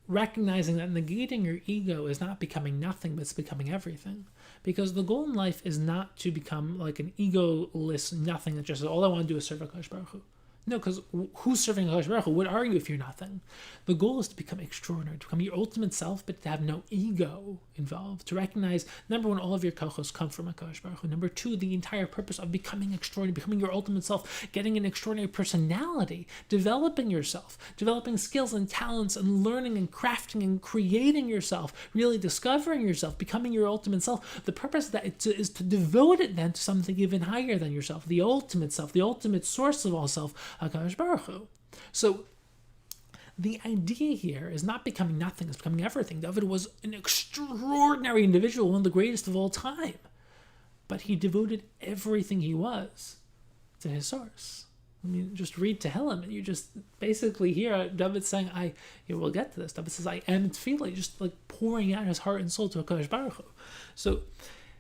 recognizing that negating your ego is not becoming nothing, but it's becoming everything. Because the goal in life is not to become like an egoless nothing that just says, all I want to do is serve HaKadosh Baruch Hu. No, because who's serving HaKadosh Baruch Hu? What are you if you're nothing? The goal is to become extraordinary, to become your ultimate self, but to have no ego involved. To recognize, number one, all of your kochos come from HaKadosh Baruch Hu. Number two, the entire purpose of becoming extraordinary, becoming your ultimate self, getting an extraordinary personality, developing yourself, developing skills and talents, and learning and crafting and creating yourself, really discovering yourself, becoming your ultimate self. The purpose of that is to devote it then to something even higher than yourself, the ultimate self, the ultimate source of all self, HaKadosh Baruch Hu. So the idea here is not becoming nothing, it's becoming everything. David was an extraordinary individual, one of the greatest of all time. But he devoted everything he was to his source. I mean, just read Tehillim, and you just basically hear David saying, we'll get to this. David says, I am tefillah, just like pouring out his heart and soul to HaKadosh Baruch Hu. So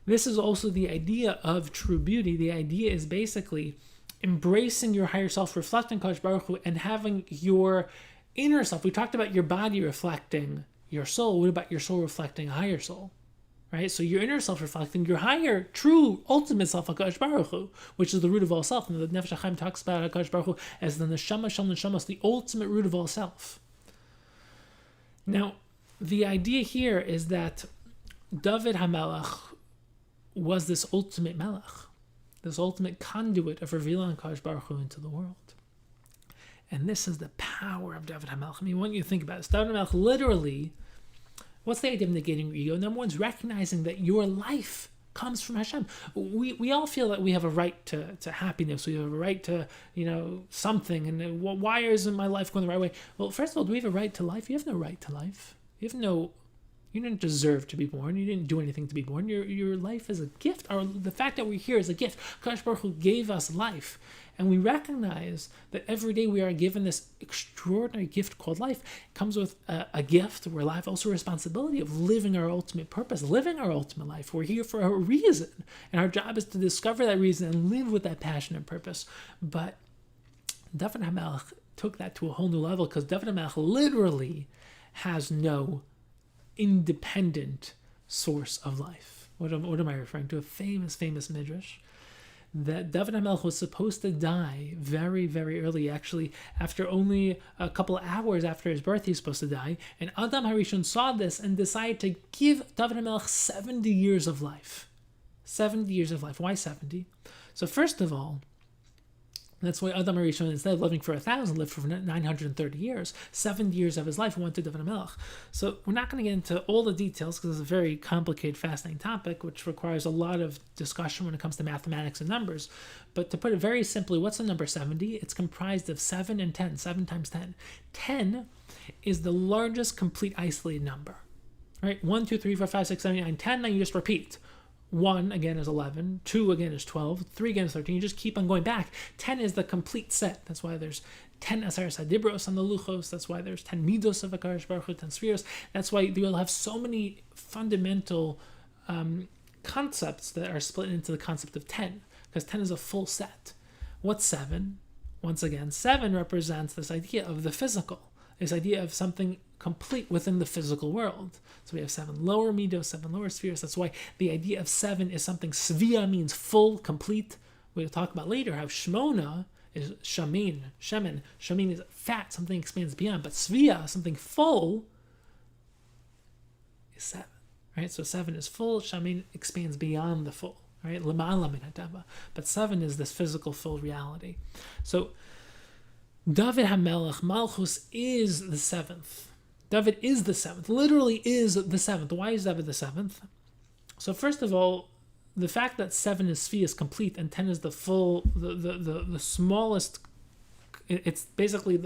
this is also the idea of true beauty. The idea is basically embracing your higher self, reflecting HaKadosh Baruch Hu, and having your inner self. We talked about your body reflecting your soul. What about your soul reflecting a higher soul? Right? So your inner self reflecting your higher, true, ultimate self, HaKadosh Baruch Hu, which is the root of all self. And the Nefesh HaChaim talks about HaKadosh Baruch Hu as the Neshama Shel Neshamas, the ultimate root of all self. Now, the idea here is that David HaMelech was this ultimate melech, this ultimate conduit of revealing HaKadosh Baruch Hu into the world. And this is the power of David HaMelech. I mean, when you think about it, David HaMelech literally, what's the idea of negating your ego? Number one is recognizing that your life comes from Hashem. We all feel that we have a right to happiness. We have a right to, something. And why isn't my life going the right way? Well, first of all, do we have a right to life? You have no right to life. You didn't deserve to be born. You didn't do anything to be born. Your life is a gift. The fact that we're here is a gift. HaKadosh Baruch Hu gave us life. And we recognize that every day we are given this extraordinary gift called life. It comes with a gift. We're alive, also a responsibility of living our ultimate purpose, living our ultimate life. We're here for a reason. And our job is to discover that reason and live with that passion and purpose. But David HaMelech took that to a whole new level, because David HaMelech literally has no independent source of life. What am I referring to? A famous midrash that David HaMelech was supposed to die very, very early. Actually, after only a couple of hours after his birth, he's supposed to die. And Adam HaRishon saw this and decided to give David HaMelech 70 years of life. 70 years of life. Why 70? So first of all, that's why Adam HaRishon, instead of living for 1,000, lived for 930 years. 70 years of his life went to David HaMelech. So we're not going to get into all the details, because it's a very complicated, fascinating topic, which requires a lot of discussion when it comes to mathematics and numbers. But to put it very simply, what's the number 70? It's comprised of 7 and 10, 7 times 10. 10 is the largest complete isolated number. Right? 1, 2, 3, 4, 5, 6, 7, 8, 9, 10, now you just repeat. 1 again is 11, 2 again is 12, 3 again is 13. You just keep on going back. 10 is the complete set. That's why there's 10 Asaras Hadibros on the Luchos. That's why there's 10 Midos of HaKadosh Baruch Hu, 10 Spheres. That's why you'll have so many fundamental concepts that are split into the concept of 10, because 10 is a full set. What's 7? Once again, 7 represents this idea of the physical, this idea of something complete within the physical world. So we have 7 lower midos, 7 lower spheres. That's why the idea of 7 is something. Svia means full, complete. We'll talk about later how Shmona is shamin, shemen. Shamin is fat, something expands beyond. But Svia, something full, is 7. Right? So 7 is full, shamin expands beyond the full. right? Lamala min hadava. But 7 is this physical full reality. So David HaMelech, Malchus is the 7th. David is the 7th, literally is the 7th. Why is David the 7th? So first of all, the fact that 7 is Sfi is complete and 10 is the full, the smallest, it's basically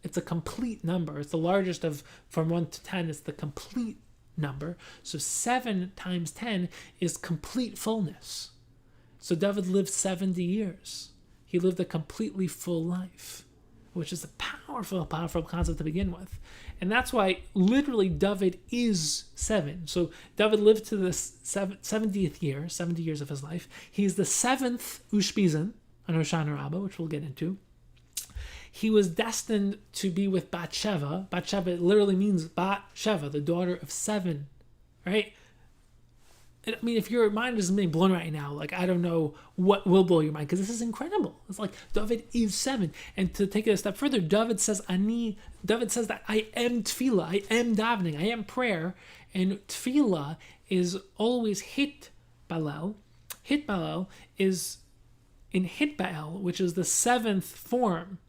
it's a complete number. It's the largest of, from 1 to 10, it's the complete number. So 7 times 10 is complete fullness. So David lived 70 years. He lived a completely full life, which is a powerful concept to begin with. And that's why literally David is 7. So David lived to the 70th year, 70 years of his life. He's the 7th Ushpizin on Hoshana Rabbah, which we'll get into. He was destined to be with Bathsheba. Bathsheba literally means Bathsheba, the daughter of 7, right? I mean, if your mind is being blown right now, like, I don't know what will blow your mind, because this is incredible. It's like David is 7. And to take it a step further, David says that I am tefillah, I am davening, I am prayer. And tefillah is always hit balel. Hit balel is in hit baal, which is the 7th form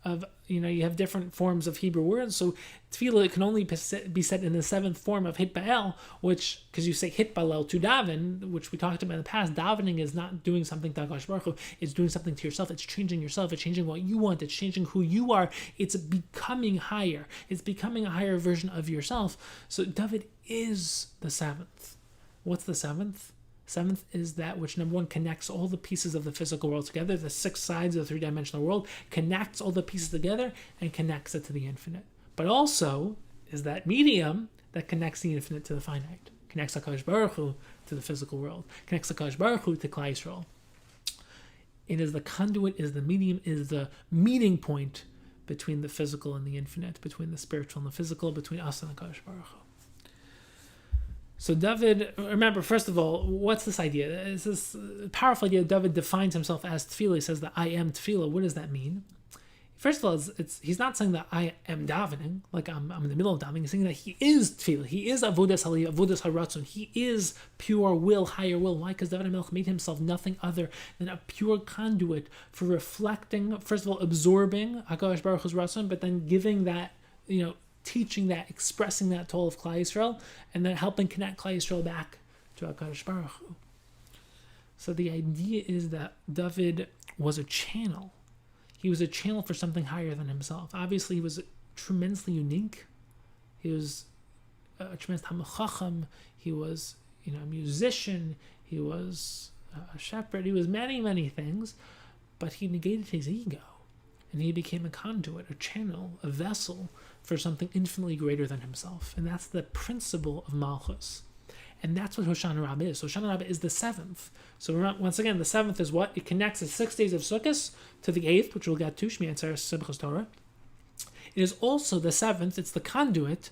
of, you have different forms of Hebrew words. So tefillah can only be said in the 7th form of hit ba'el, which, because you say hit balel to daven, which we talked about in the past, davening is not doing something to HaKadosh Baruch Hu, it's doing something to yourself, it's changing yourself, it's changing what you want, it's changing who you are, it's becoming higher, it's becoming a higher version of yourself. So David is the 7th. What's the 7th? 7th is that which, number 1, connects all the pieces of the physical world together. The 6 sides of the 3-dimensional world connects all the pieces together and connects it to the infinite. But also is that medium that connects the infinite to the finite. Connects HaKadosh Baruch Hu to the physical world. Connects HaKadosh Baruch Hu to Klal Yisrael. It is the conduit, is the medium, is the meeting point between the physical and the infinite, between the spiritual and the physical, between us and HaKadosh Baruch Hu. So David, remember, first of all, what's this idea? It's this powerful idea. David defines himself as tefillah. He says that I am tefillah. What does that mean? First of all, he's not saying that I am davening, like I'm in the middle of davening. He's saying that he is tefillah. He is avodas haliyah, avodas haratzon. He is pure will, higher will. Why? Because David HaMelech made himself nothing other than a pure conduit for reflecting, first of all, absorbing HaKadosh Baruch Hu's ratzon, but then giving that, teaching that, expressing that to all of Klal Yisrael, and then helping connect Klal Yisrael back to HaKadosh Baruch Hu. So the idea is that David was a channel. He was a channel for something higher than himself. Obviously, he was tremendously unique. He was a tremendous Talmid Chacham. He was, a musician. He was a shepherd. He was many, many things, but he negated his ego. And he became a conduit, a channel, a vessel for something infinitely greater than himself. And that's the principle of Malchus. And that's what Hoshana Rabbah is. So Hoshana Rabbah is the 7th. So once again, the 7th is what? It connects the 6 days of Sukkos to the 8th, which we'll get to, Shmi Atzeres Simchas Torah. It is also the 7th. It's the conduit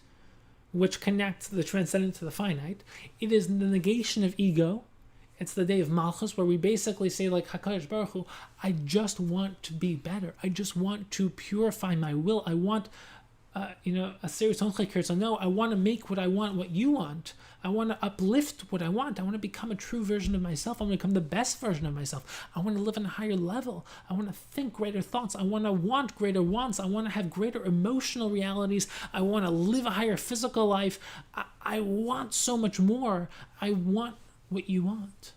which connects the transcendent to the finite. It is the negation of ego. It's the day of Malchus, where we basically say, like HaKadosh Baruch Hu, I just want to be better. I just want to purify my will. I want, a serious no. I want to make what I want, what you want. I want to uplift what I want. I want to become a true version of myself. I want to become the best version of myself. I want to live on a higher level. I want to think greater thoughts. I want to want greater wants. I want to have greater emotional realities. I want to live a higher physical life. I want so much more. I want what you want.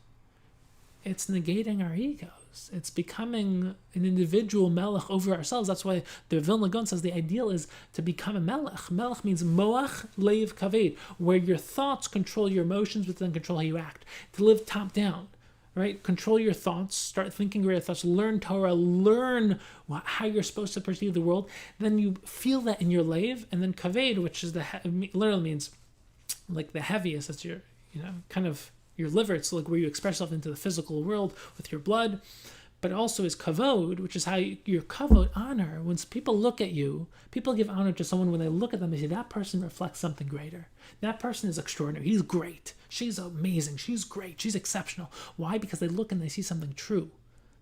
It's negating our egos. It's becoming an individual melech over ourselves. That's why the Vilna Gaon says the ideal is to become a melech. Melech means moach leiv kaved, where your thoughts control your emotions, but then control how you act. To live top down, right? Control your thoughts. Start thinking greater thoughts. Learn Torah. Learn how you're supposed to perceive the world. Then you feel that in your leiv, and then kaved, which is literally means like the heaviest. That's your, kind of your liver. It's like where you express yourself into the physical world with your blood, but also is kavod, which is how your kavod, honor. When people look at you, people give honor to someone when they look at them. They say that person reflects something greater. That person is extraordinary. He's great. She's amazing. She's great. She's exceptional. Why? Because they look and they see something true.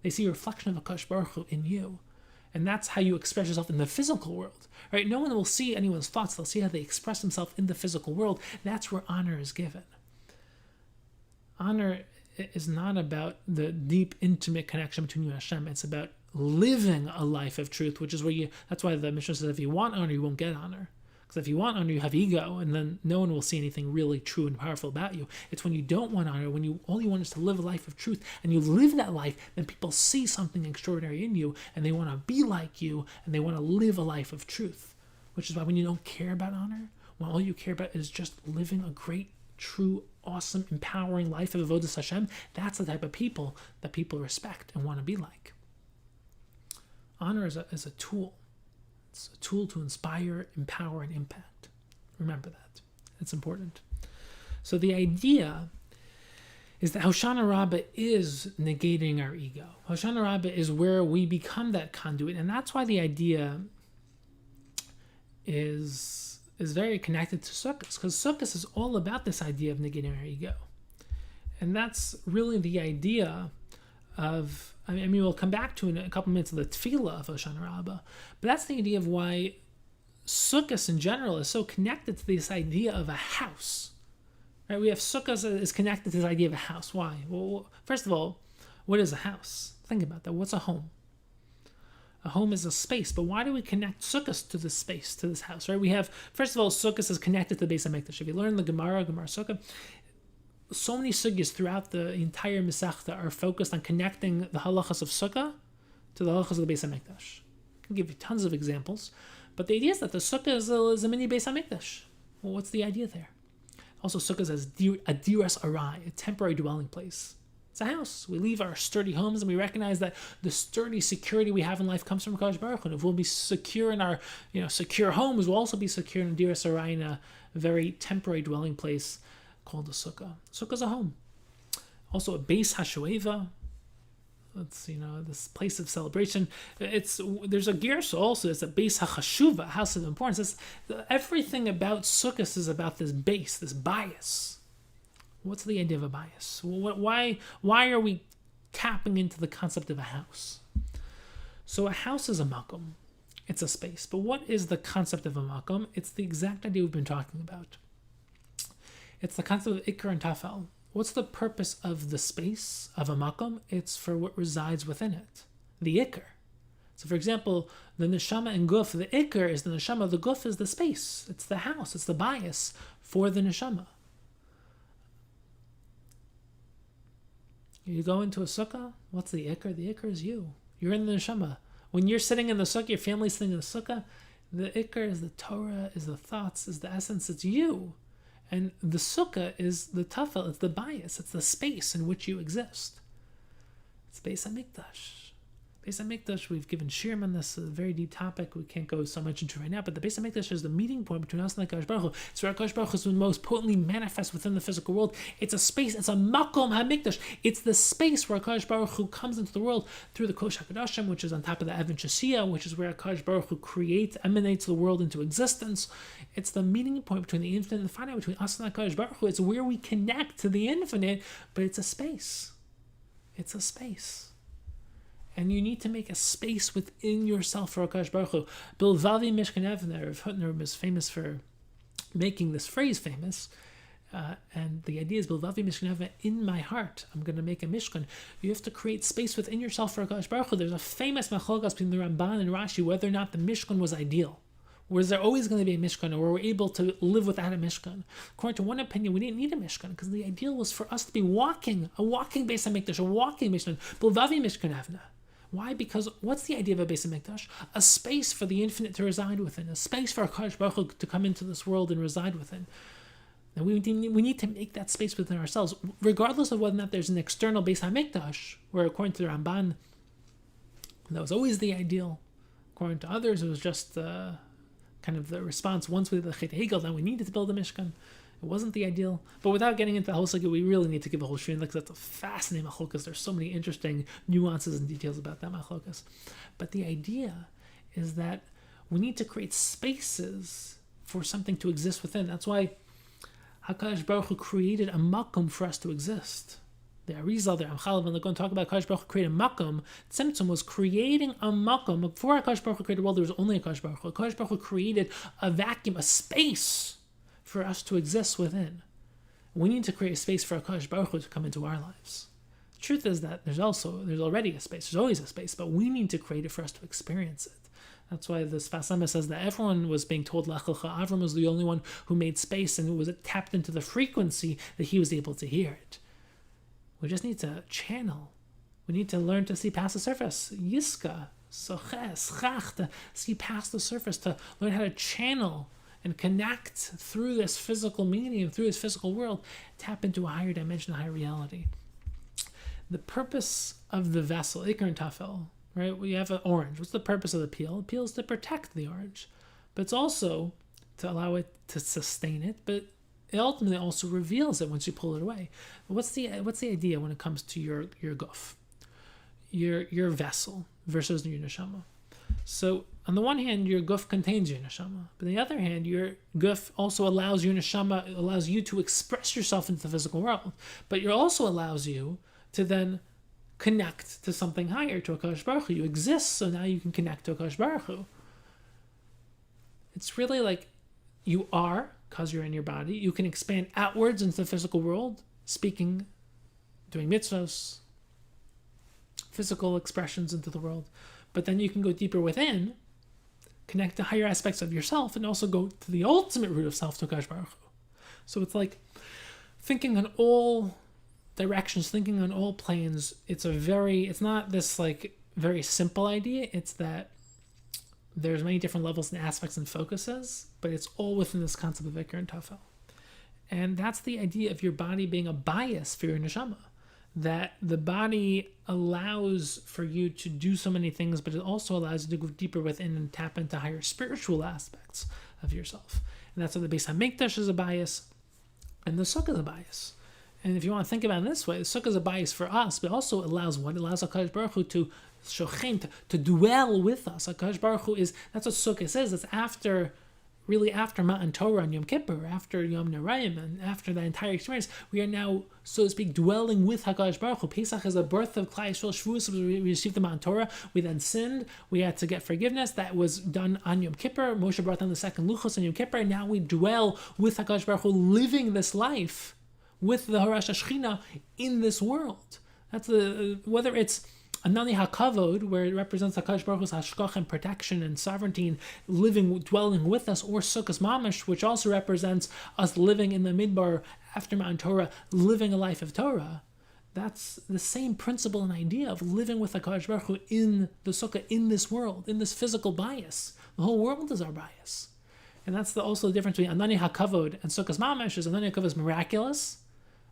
They see a reflection of HaKadosh Baruch Hu in you. And that's how you express yourself in the physical world, right? No one will see anyone's thoughts. They'll see how they express themselves in the physical world. That's where honor is given. Honor is not about the deep, intimate connection between you and Hashem. It's about living a life of truth, which is that's why the Mishnah says if you want honor, you won't get honor. Because if you want honor, you have ego, and then no one will see anything really true and powerful about you. It's when you don't want honor, when all you want is to live a life of truth, and you live that life, then people see something extraordinary in you, and they want to be like you, and they want to live a life of truth. Which is why when you don't care about honor, when all you care about is just living a great, true, awesome, empowering life of Avodas Hashem, that's the type of people that people respect and want to be like. Honor is a tool. It's a tool to inspire, empower, and impact. Remember that. It's important. So the idea is that Hoshana Rabbah is negating our ego. Hoshana Rabbah is where we become that conduit, and that's why the idea is very connected to Sukkos, because Sukkos is all about this idea of negating our ego. And that's really the idea of, I mean, we'll come back to in a couple minutes of the tefillah of Hoshana Rabbah, but that's the idea of why Sukkos in general is so connected to this idea of a house. Right? We have Sukkos is connected to this idea of a house. Why? Well, first of all, what is a house? Think about that. What's a home? A home is a space, but why do we connect Sukkos to this space, to this house? Right? We have, first of all, Sukkos is connected to the Beis HaMikdash. If you learn the Gemara Sukkah, so many sugyas throughout the entire Masechta are focused on connecting the halachas of Sukkah to the halachas of the Beis HaMikdash. I can give you tons of examples, but the idea is that the Sukkah is a mini Beis HaMikdash. Well, what's the idea there? Also, Sukkah is a diras arai, a temporary dwelling place. It's a house. We leave our sturdy homes and we recognize that the sturdy security we have in life comes from Kadosh Baruch Hu. And if we'll be secure in our secure homes, we'll also be secure in diras arai, in a very temporary dwelling place called a sukkah. Sukkah is a home. Also a beis hashoeva. It's this place of celebration. There's a gersa also. It's a beis hachashuva, house of importance. Everything about Sukkos is about this base, this bias. What's the idea of a bias? Why are we tapping into the concept of a house? So a house is a makom. It's a space. But what is the concept of a makom? It's the exact idea we've been talking about. It's the concept of ikar and tafel. What's the purpose of the space of a makom? It's for what resides within it, the ikar. So, for example, the neshama and guf, the ikar is the neshama, the guf is the space. It's the house. It's the bias for the neshama. You go into a sukkah, what's the ikar? The ikar is you. You're in the neshama. When you're sitting in the sukkah, your family's sitting in the sukkah, the ikar is the Torah, is the thoughts, is the essence, it's you. And the sukkah is the tafel, it's the bias, it's the space in which you exist. It's Beis HaMikdash. Beis HaMikdash, we've given shirim on this, a very deep topic we can't go so much into right now, but the Beis HaMikdash is the meeting point between us and the HaKadosh Baruch Hu. It's where HaKadosh Baruch Hu is most potently manifest within the physical world. It's a space, it's a makom HaMikdash. It's the space where HaKadosh Baruch Hu comes into the world through the Kosh HaKadoshim, which is on top of the Evan Shasiya, which is where HaKadosh Baruch Hu emanates the world into existence. It's the meeting point between the infinite and the finite, between us and HaKadosh Baruch Hu. It's where we connect to the infinite, but it's a space. It's a space. And you need to make a space within yourself for HaKadosh Baruch Hu. Bilvavi Mishkan Evner, Rav Hutner was famous for making this phrase famous. And the idea is, Bilvavi Mishkan Evner, in my heart, I'm going to make a Mishkan. You have to create space within yourself for HaKadosh Baruch Hu. There's a famous machlokes between the Ramban and Rashi, whether or not the Mishkan was ideal. Was there always going to be a Mishkan, or were we able to live without a Mishkan? According to one opinion, we didn't need a Mishkan, because the ideal was for us to be a walking Beis HaMikdash, a walking Mishkan. Bilvavi Mishkan Evner. Why? Because what's the idea of a Beis HaMikdash? A space for the infinite to reside within, a space for HaKadosh Baruch Hu to come into this world and reside within. And we need to make that space within ourselves, regardless of whether or not there's an external Beis HaMikdash, where according to the Ramban, that was always the ideal. According to others, it was just kind of the response. Once we did the Chet Hegel, then we needed to build a Mishkan. It wasn't the ideal. But without getting into the whole sugya, we really need to give a whole shiur, because that's a fascinating machlokas. There's so many interesting nuances and details about that machlokas. But the idea is that we need to create spaces for something to exist within. That's why HaKadosh Baruch Hu created a makom for us to exist. The Arizal, the Ramchal, when they're going to talk about HaKadosh Baruch Hu creating a makom, Tzimtzum was creating a makom. Before HaKadosh Baruch Hu created the world, there was only HaKadosh Baruch Hu. HaKadosh Baruch Hu created a vacuum, a space for us to exist within. We need to create a space for HaKadosh Baruch Hu to come into our lives. The truth is that there's already a space. There's always a space, but we need to create it for us to experience it. That's why the Sfas Emes says that everyone was being told Lech Lecha. Avram was the only one who made space and was tapped into the frequency that he was able to hear it. We just need to channel. We need to learn to see past the surface. Yiska, Soches, Chach, to see past the surface, to learn how to channel and connect through this physical medium, through this physical world, tap into a higher dimension, a higher reality. The purpose of the vessel, Iker and Tafel, right? We have an orange. What's the purpose of the peel? The peel is to protect the orange, but it's also to allow it to sustain it, but it ultimately also reveals it once you pull it away. What's the idea when it comes to your guf, your vessel versus your neshama? So on the one hand, your guf contains your neshama, but on the other hand, your guf also allows your neshama, allows you to express yourself into the physical world, but it also allows you to then connect to something higher, to HaKadosh Baruch Hu. You exist, so now you can connect to HaKadosh Baruch Hu. It's really like you are, because you're in your body, you can expand outwards into the physical world, speaking, doing mitzvos, physical expressions into the world, but then you can go deeper within, connect to higher aspects of yourself, and also go to the ultimate root of self, to HaKadosh Baruch Hu. So it's like thinking on all directions, thinking on all planes. It's not this like very simple idea. It's that there's many different levels and aspects and focuses, but it's all within this concept of Iker and Tafel. And that's the idea of your body being a bias for your neshama. That the body allows for you to do so many things, but it also allows you to go deeper within and tap into higher spiritual aspects of yourself. And that's why the Beis HaMikdash is a bias, and the Sukkah is a bias. And if you want to think about it this way, the Sukkah is a bias for us, but also allows HaKadosh Baruch Hu to shochem, to dwell with us. HaKadosh Baruch Hu that's what Sukkah says. It's after Matan Torah and Yom Kippur, after Yom Narayim, and after that entire experience, we are now, so to speak, dwelling with HaKadosh Baruch Hu. Pesach is the birth of Klal Yisrael. Shavuos, we received the Matan Torah. We then sinned. We had to get forgiveness. That was done on Yom Kippur. Moshe brought down the second Luchos on Yom Kippur. And now we dwell with HaKadosh Baruch Hu, living this life with the Harash Shechina in this world. That's whether it's Anani HaKavod, where it represents HaKadosh Baruch Hu's hashkach and protection and sovereignty and dwelling with us, or Sukkos Mamish, which also represents us living in the Midbar after Mount Torah, living a life of Torah. That's the same principle and idea of living with HaKadosh Baruch Hu in the Sukkah, in this world, in this physical bias. The whole world is our bias. And that's also the difference between Anani HaKavod and Sukkos Mamish. Is Anani HaKavod is miraculous,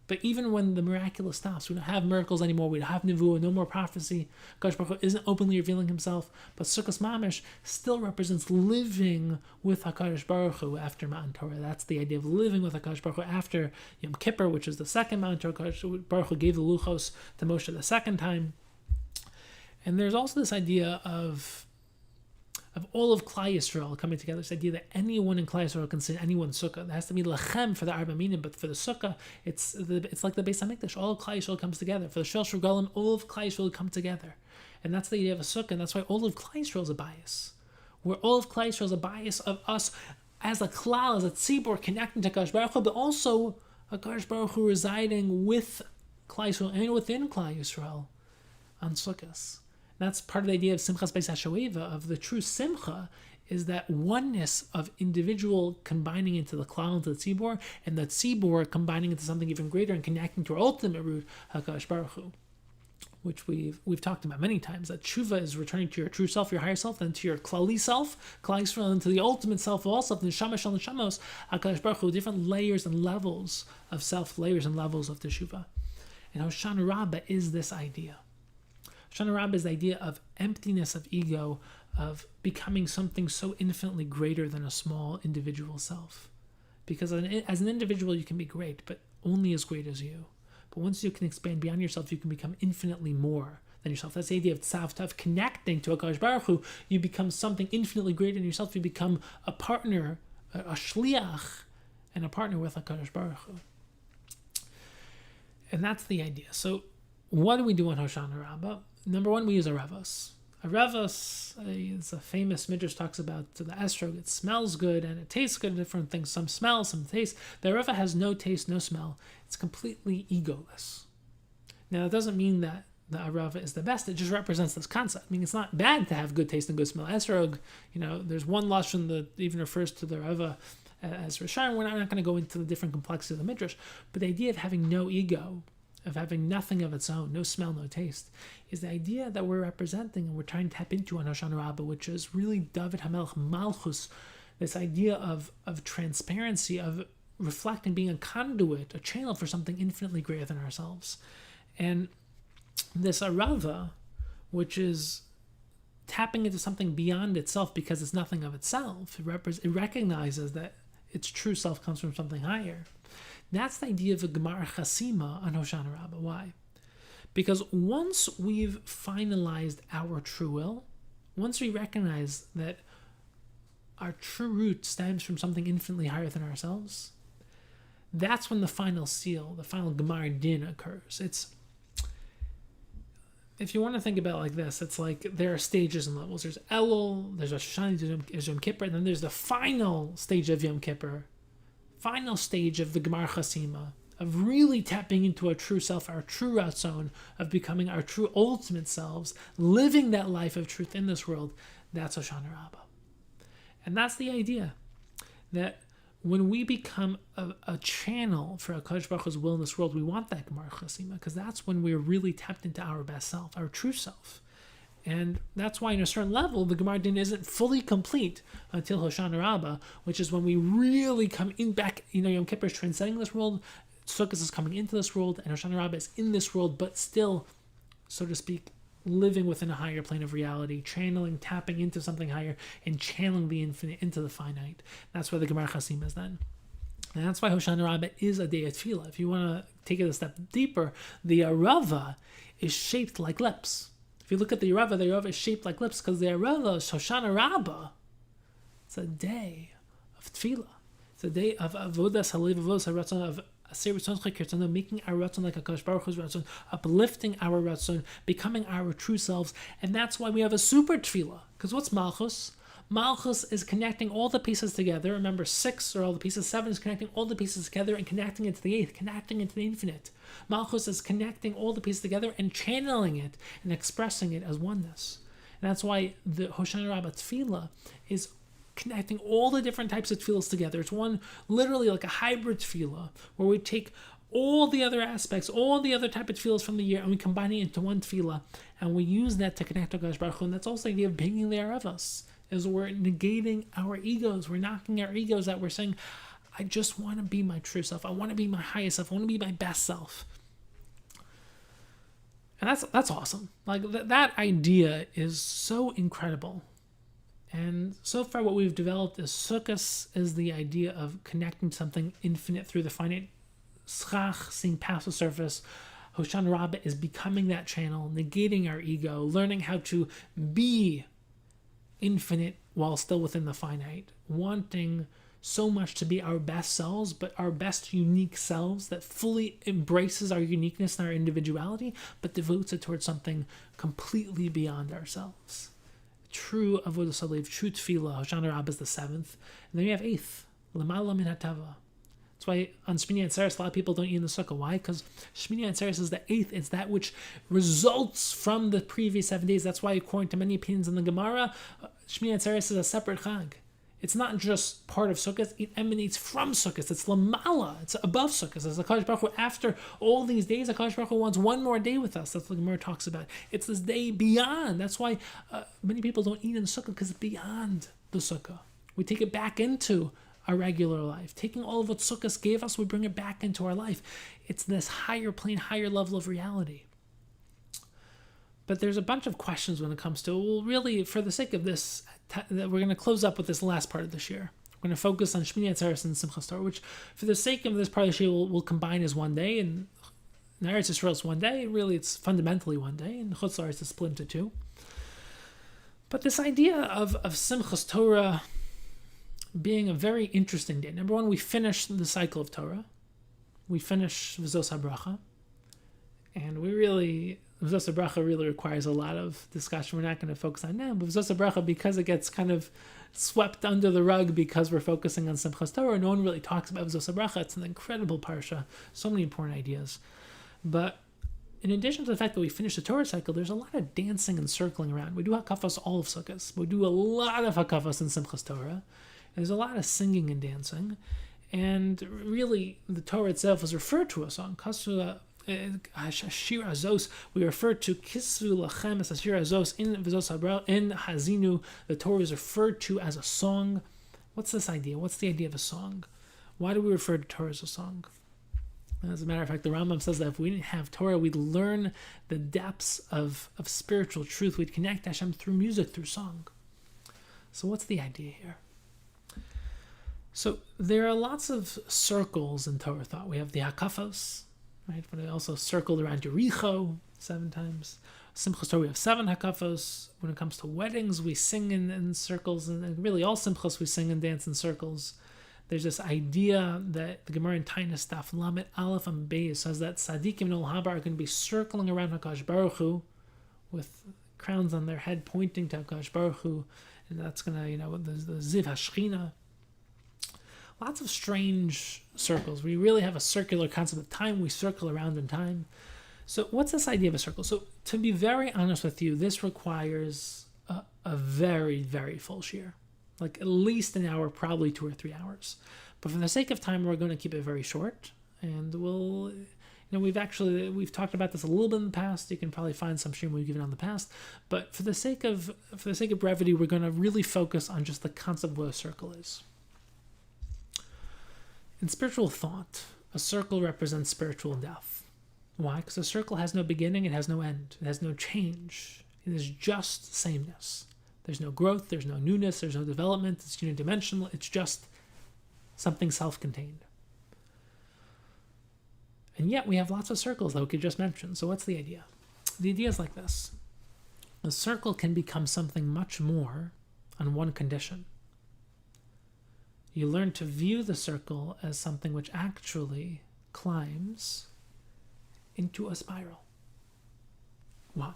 but even when the miraculous stops, we don't have miracles anymore, we don't have nevuah, no more prophecy, HaKadosh Baruch Hu isn't openly revealing himself, but Sukkos Mamish still represents living with HaKadosh Baruch Hu after Matan Torah. That's the idea of living with HaKadosh Baruch Hu after Yom Kippur, which is the second Matan Torah. HaKadosh Baruch Hu gave the Luchos to Moshe the second time. And there's also this idea of all of Klal Yisrael coming together. This idea that anyone in Klal Yisrael can sin anyone's sukkah. There has to be lechem for the Arba Minim, but for the sukkah, it's like the Beis HaMikdash. All of Klal Yisrael comes together. For the Shel Shurgalim, all of Klal Yisrael come together. And that's the idea of a sukkah, and that's why all of Klal Yisrael is a bias. Where all of Klal Yisrael is a bias of us as a klal, as a tzibur, connecting to HaKadosh Baruch Hu, but also HaKadosh Baruch Hu residing with Klal Yisrael and within Klal Yisrael on Sukkos. That's part of the idea of Simchas Beis HaShoeva, of the true Simcha, is that oneness of individual combining into the Klal, into the Tzibor, and the Tzibor combining into something even greater and connecting to our ultimate root, HaKadosh Baruch Hu, which we've talked about many times, that Tshuva is returning to your true self, your higher self, then to your Klali self, Klal Yisrael, and to the ultimate self of all self, the Neshama Shel Neshamos, HaKadosh Baruch Hu, different layers and levels of self, layers and levels of Teshuvah. And Hoshana Rabbah is this idea. Hoshana Rabbah is the idea of emptiness of ego, of becoming something so infinitely greater than a small individual self. Because as an individual, you can be great, but only as great as you. But once you can expand beyond yourself, you can become infinitely more than yourself. That's the idea of tzavta, of connecting to HaKadosh Baruch Hu. You become something infinitely greater than yourself. You become a partner, a shliach, and a partner with HaKadosh Baruch Hu. And that's the idea. So what do we do on Hoshana Rabbah? Number one, we use a revos. A revos is a famous midrash, talks about the estrog. It smells good and it tastes good, different things. Some smell, some taste. The reva has no taste, no smell. It's completely egoless. Now, it doesn't mean that the arava is the best. It just represents this concept. I mean, it's not bad to have good taste and good smell. Esrog, there's one lashon that even refers to the arava as Rishayim. We're not going to go into the different complexities of the midrash, but the idea of having no ego, of having nothing of its own, no smell, no taste, is the idea that we're representing and we're trying to tap into on Hoshana Rabbah, which is really David HaMelech Malchus, this idea of transparency, of reflecting, being a conduit, a channel for something infinitely greater than ourselves. And this arava, which is tapping into something beyond itself because it's nothing of itself, it recognizes that its true self comes from something higher. That's the idea of a Gemar Chasima on Hoshana Rabbah. Why? Because once we've finalized our true will, once we recognize that our true root stems from something infinitely higher than ourselves, that's when the final seal, the final Gemar Din occurs. If you want to think about it like this, it's like there are stages and levels. There's Elul, there's Rosh Hashanah, there's Yom Kippur, and then there's the final stage of Yom Kippur, final stage of the Gemar Chasima, of really tapping into our true self, our true Ratzon, of becoming our true ultimate selves, living that life of truth in this world. That's Hoshana Rabbah. And that's the idea, that when we become a channel for HaKadosh Baruch Hu's will in this world, we want that Gemar Chasima, because that's when we're really tapped into our best self, our true self. And that's why, in a certain level, the Gemar Din isn't fully complete until Hoshana Rabbah, which is when we really come in back. Yom Kippur is transcending this world, Sukkos is coming into this world, and Hoshana Rabbah is in this world, but still, so to speak, living within a higher plane of reality, channeling, tapping into something higher, and channeling the infinite into the finite. That's where the Gemar Chasim is then. And that's why Hoshana Rabbah is a day of tefillah. If you want to take it a step deeper, the arava is shaped like lips. If you look at the arava is shaped like lips because the arava is Hoshana Rabbah. It's a day of tefillah. It's a day of avodas halev, avodas haratzon, of making our ratzon like HaKadosh Baruch Hu's ratzon, uplifting our ratzon, becoming our true selves. And that's why we have a super tefillah. Because what's Malchus? Malchus is connecting all the pieces together. Remember, 6 are all the pieces, 7 is connecting all the pieces together and connecting into the 8th, connecting into the infinite. Malchus is connecting all the pieces together and channeling it and expressing it as oneness. And that's why the Hoshana Rabbah tefillah is connecting all the different types of tefillahs together. It's one, literally like a hybrid tefillah, where we take all the other aspects, all the other type of tefillahs from the year, and we combine it into one tefillah, and we use that to connect to HaKadosh Baruch Hu. And that's also the idea of bringing the Aravas, is we're negating our egos, we're knocking our egos out, we're saying, I just want to be my true self, I want to be my highest self, I want to be my best self. And that's awesome. Like that idea is so incredible. And so far what we've developed is Sukkos is the idea of connecting to something infinite through the finite. Schach, seeing past the surface. Hoshana Rabbah is becoming that channel, negating our ego, learning how to be infinite while still within the finite, wanting so much to be our best selves, but our best unique selves that fully embraces our uniqueness and our individuality, but devotes it towards something completely beyond ourselves. True avodas halev, true tefillah. Hoshana Rabbah is the 7th, and then you have 8th, lemala min hatava. That's why on Shmini Atzeres a lot of people don't eat in the sukkah. Why? Because Shmini Atzeres is the 8th. It's that which results from the previous 7 days. That's why, according to many opinions in the Gemara, Shmini Atzeres is a separate chag. It's not just part of Sukkot, it emanates from Sukkot. It's lamala, it's above Sukkot. As HaKadosh Baruch Hu, after all these days, HaKadosh Baruch Hu wants one more day with us. That's what the Gemara talks about. It's this day beyond. That's why many people don't eat in Sukkot, because it's beyond the Sukkah. We take it back into our regular life. Taking all of what Sukkot gave us, we bring it back into our life. It's this higher plane, higher level of reality. But there's a bunch of questions when it comes to, well, really, for the sake of this, that we're going to close up with this last part of this year. We're going to focus on Shmini Atzeres and Simchas Torah, which, for the sake of this part of the year, we'll combine as one day. And in Eretz Yisrael, it's one day. Really, it's fundamentally one day. And Chutz La'aretz is split into 2. But this idea of Simchas Torah being a very interesting day. Number one, we finish the cycle of Torah. We finish V'zos HaBracha. And V'zos HaBracha really requires a lot of discussion. We're not going to focus on now, but V'zos HaBracha, because it gets kind of swept under the rug because we're focusing on Simchas Torah, no one really talks about V'zos HaBracha. It's an incredible parsha, so many important ideas. But in addition to the fact that we finish the Torah cycle, there's a lot of dancing and circling around. We do hakafos all of Sukkos. We do a lot of hakafos in Simchas Torah. There's a lot of singing and dancing. And really, the Torah itself is referred to as a song. Ashir Azos, we refer to Kisvu Lachem as Ashir Azos in Vizos Habrel, in Hazinu. The Torah is referred to as a song. What's this idea? What's the idea of a song? Why do we refer to Torah as a song? As a matter of fact, the Rambam says that if we didn't have Torah, we'd learn the depths of spiritual truth. We'd connect to Hashem through music, through song. So what's the idea here? So there are lots of circles in Torah thought. We have the hakafos, right? But I also circled around Yericho 7 times. Simchas Torah, we have 7 hakafos. When it comes to weddings, we sing in circles, and really all simchas we sing and dance in circles. There's this idea that the Gemara in Tainis Daf Lamed Aleph and Beis says that tzaddikim and Ol Haba are going to be circling around HaKadosh Baruch Hu with crowns on their head pointing to HaKadosh Baruch Hu, and that's going to, the Ziv HaShechina. Lots of strange circles. We really have a circular concept of time. We circle around in time. So what's this idea of a circle? So to be very honest with you, this requires a very, very full shiur. Like at least an hour, probably 2 or 3 hours. But for the sake of time, we're going to keep it very short. And we've talked about this a little bit in the past. You can probably find some shiurim we've given on the past. But for the sake of brevity, we're going to really focus on just the concept of what a circle is. In spiritual thought, a circle represents spiritual death. Why? Because a circle has no beginning, it has no end, it has no change. It is just sameness. There's no growth, there's no newness, there's no development, it's unidimensional, it's just something self-contained. And yet we have lots of circles that we could just mention. So what's the idea? The idea is like this. A circle can become something much more on one condition. You learn to view the circle as something which actually climbs into a spiral. Why?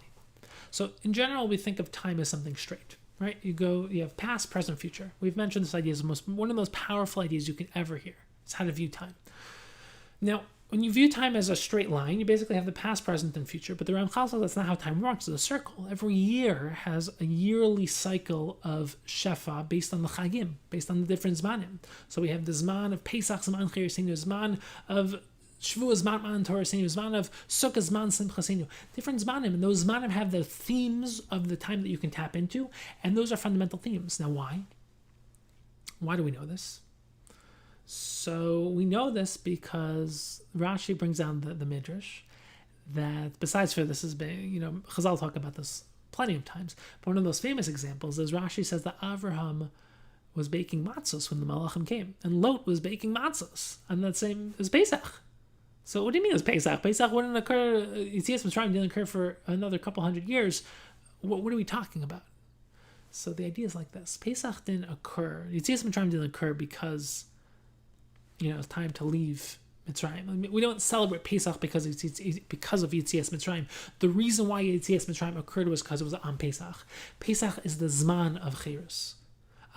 So in general, we think of time as something straight, right? You have past, present, future. We've mentioned this idea as one of the most powerful ideas you can ever hear. It's how to view time. Now, when you view time as a straight line, you basically have the past, present, and future. But the Ramchal says that's not how time works. It's a circle. Every year has a yearly cycle of shefa based on the chagim, based on the different zmanim. So we have the zman of Pesach, zman Chayosenu, zman of Shavuot, zman Matan Torah, zman of Sukkot, zman Simchasenu. Different zmanim, and those zmanim have the themes of the time that you can tap into, and those are fundamental themes. Now, why? Why do we know this? So we know this because Rashi brings down the Midrash that, besides for this has been, Chazal talk about this plenty of times, but one of the most famous examples is Rashi says that Avraham was baking matzos when the Malachim came, and Lot was baking matzos on that same as Pesach. So what do you mean it was Pesach? Pesach wouldn't occur, Yetzias Mitzrayim didn't occur for another couple hundred years. What are we talking about? So the idea is like this. Pesach didn't occur, Yetzias Mitzrayim didn't occur because it's time to leave Mitzrayim. I mean, we don't celebrate Pesach because of Yetzias Mitzrayim. The reason why Yetzias Mitzrayim occurred was because it was on Pesach. Pesach is the Zman of Cherus.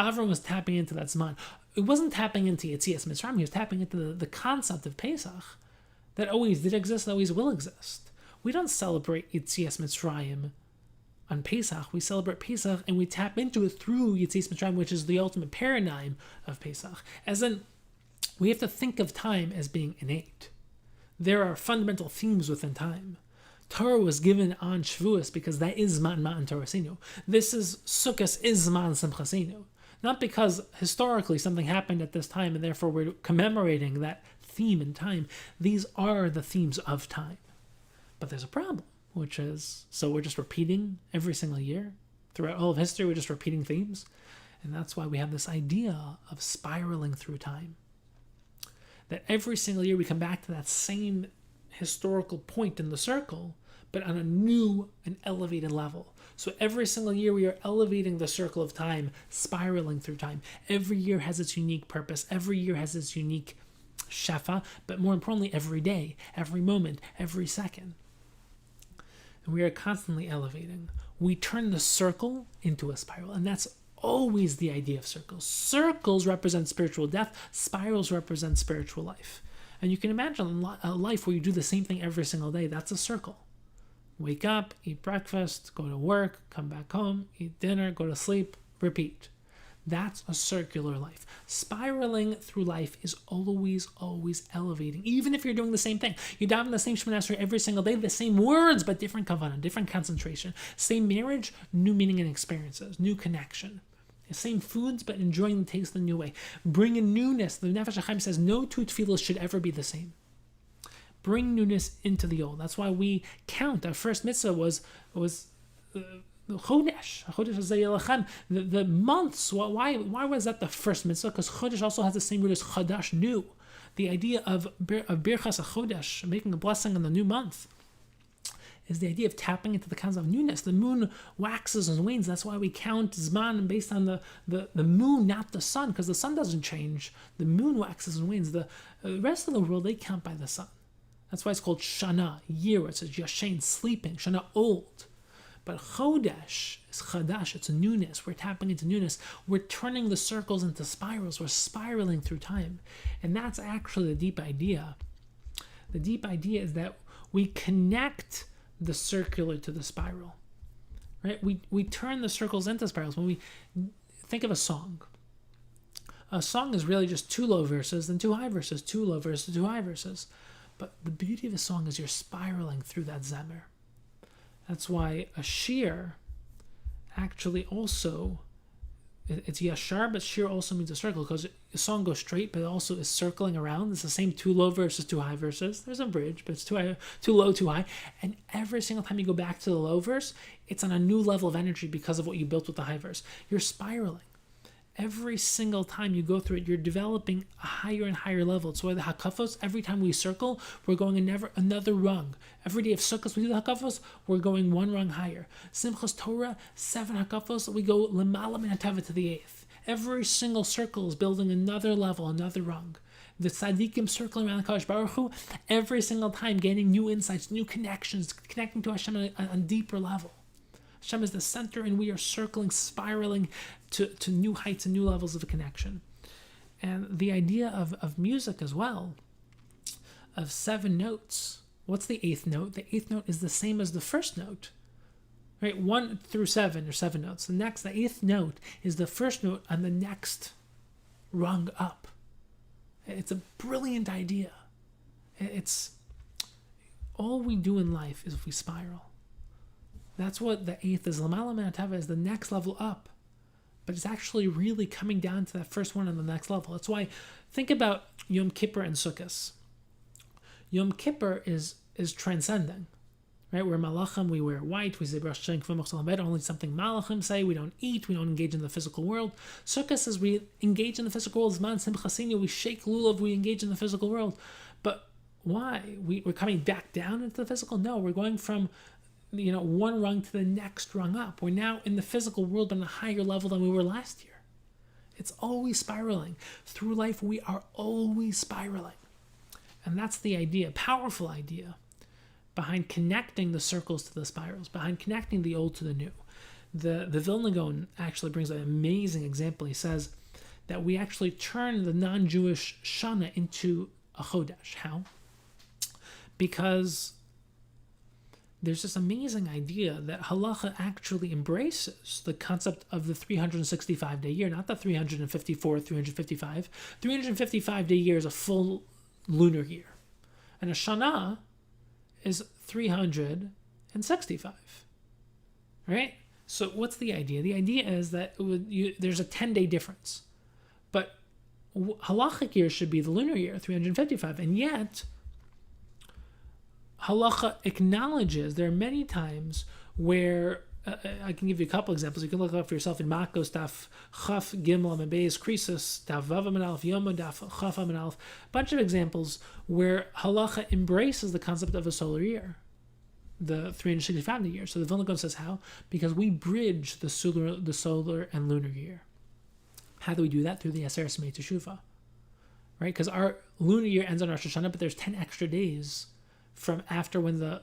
Avram was tapping into that Zman. It wasn't tapping into Yetzias Mitzrayim. He was tapping into the concept of Pesach that always did exist and always will exist. We don't celebrate Yetzias Mitzrayim on Pesach. We celebrate Pesach and we tap into it through Yetzias Mitzrayim, which is the ultimate paradigm of Pesach. As in, we have to think of time as being innate. There are fundamental themes within time. Torah was given on Shavuos because that is Zman Matan Torasinu. This is Sukkos is Zman Simchasinu. Not because historically something happened at this time and therefore we're commemorating that theme in time. These are the themes of time. But there's a problem, which is, so we're just repeating every single year. Throughout all of history, we're just repeating themes. And that's why we have this idea of spiraling through time. That every single year we come back to that same historical point in the circle, but on a new and elevated level. So every single year we are elevating the circle of time, spiraling through time. Every year has its unique purpose. Every year has its unique shefa, but more importantly, every day, every moment, every second. And we are constantly elevating. We turn the circle into a spiral, and that's always the idea of circles. Circles represent spiritual death. Spirals represent spiritual life. And you can imagine a life where you do the same thing every single day. That's a circle. Wake up, eat breakfast, go to work, come back home, eat dinner, go to sleep, repeat. That's a circular life. Spiraling through life is always, always elevating. Even if you're doing the same thing. You daven the same Shemoneh Esrei every single day, the same words, but different kavanah, different concentration. Same marriage, new meaning and experiences, new connection. The same foods, but enjoying the taste the new way. Bring in newness. The Nefesh HaChaim says no two tefillos should ever be the same. Bring newness into the old. That's why we count. Our first mitzvah was Chodesh, the months. Why was that the first mitzvah? Because Chodesh also has the same root as Chadash, new. The idea of Birchas HaChodesh, making a blessing on the new month, is the idea of tapping into the concept of newness. The moon waxes and wanes. That's why we count Zman based on the moon, not the sun, because the sun doesn't change. The moon waxes and wanes. The rest of the world, they count by the sun. That's why it's called Shana, year. It's Yashen, sleeping. Shana, old. But Chodesh is Chadash, it's newness. We're tapping into newness. We're turning the circles into spirals. We're spiraling through time. And that's actually the deep idea. The deep idea is that we connect the circular to the spiral. Right? We turn the circles into spirals. When we think of a song is really just 2 low verses, then 2 high verses, 2 low verses, 2 high verses. But the beauty of a song is you're spiraling through that zemer. That's why a shir actually also, it's yashar, but shir also means a circle, because a song goes straight, but it also is circling around. It's the same 2 low verses, 2 high verses. There's a bridge, but it's 2 low, 2 high. And every single time you go back to the low verse, it's on a new level of energy because of what you built with the high verse. You're spiraling. Every single time you go through it, you're developing a higher and higher level. It's why the hakafos, every time we circle, we're going another rung. Every day of Sukkos, we do the hakafos, we're going 1 rung higher. Simchas Torah, 7 hakafos, we go lemala min hatava to the 8th. Every single circle is building another level, another rung. The tzaddikim circling around the Kadosh Baruch Hu, every single time gaining new insights, new connections, connecting to Hashem on a deeper level. Hashem is the center, and we are circling, spiraling to new heights and new levels of connection. And the idea of music as well, of 7 notes. What's the 8th note? The 8th note is the same as the first note. Right? 1 through 7 are 7 notes. The 8th note is the first note on the next rung up. It's a brilliant idea. It's all we do in life is we spiral. That's what the 8th is. Lamala min hatava is the next level up. But it's actually really coming down to that first one on the next level. That's why, think about Yom Kippur and Sukkos. Yom Kippur is transcending. Right? We're malachim, we wear white, we say Rosh Hashanah, only something malachim say, we don't eat, we don't engage in the physical world. Sukkos is we engage in the physical world. Zman Simchasinu, we shake lulav, we engage in the physical world. But why? We're coming back down into the physical? No, we're going from 1 rung to the next rung up. We're now in the physical world on a higher level than we were last year. It's always spiraling. Through life, we are always spiraling. And that's the idea, powerful idea, behind connecting the circles to the spirals, behind connecting the old to the new. The Vilna Gaon actually brings an amazing example. He says that we actually turn the non-Jewish Shana into a Chodesh. How? Because there's this amazing idea that halacha actually embraces the concept of the 365-day year, not the 354, 355. 355-day year is a full lunar year. And a Shana is 365. Right? So what's the idea? The idea is that there's a 10-day difference. But halachic year should be the lunar year, 355. And yet, halacha acknowledges there are many times where, I can give you a couple examples. You can look up for yourself in Makos, Daf Chaf Gimel Amebeis Krisus, Daf Vav Aleph Yoma, Daf Chaf Aleph. A bunch of examples where halacha embraces the concept of a solar year, the 365-day year. So the Vilna Gaon says how? Because we bridge the solar and lunar year. How do we do that? Through the Aser Semei Teshuvah, right? Because our lunar year ends on Rosh Hashanah, but there's 10 extra days from after when the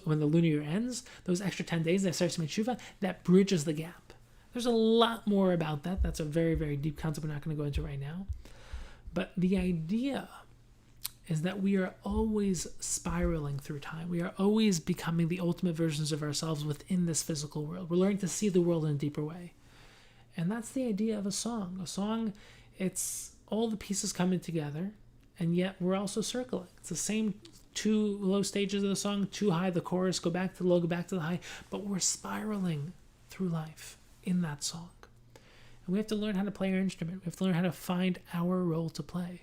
lunar year ends, those extra 10 days, that starts to make tshuva, that bridges the gap. There's a lot more about that. That's a very, very deep concept we're not going to go into right now. But the idea is that we are always spiraling through time. We are always becoming the ultimate versions of ourselves within this physical world. We're learning to see the world in a deeper way. And that's the idea of a song. A song, it's all the pieces coming together, and yet we're also circling. It's the same two low stages of the song, too high, the chorus, go back to the low, go back to the high, but we're spiraling through life in that song. And we have to learn how to play our instrument. We have to learn how to find our role to play.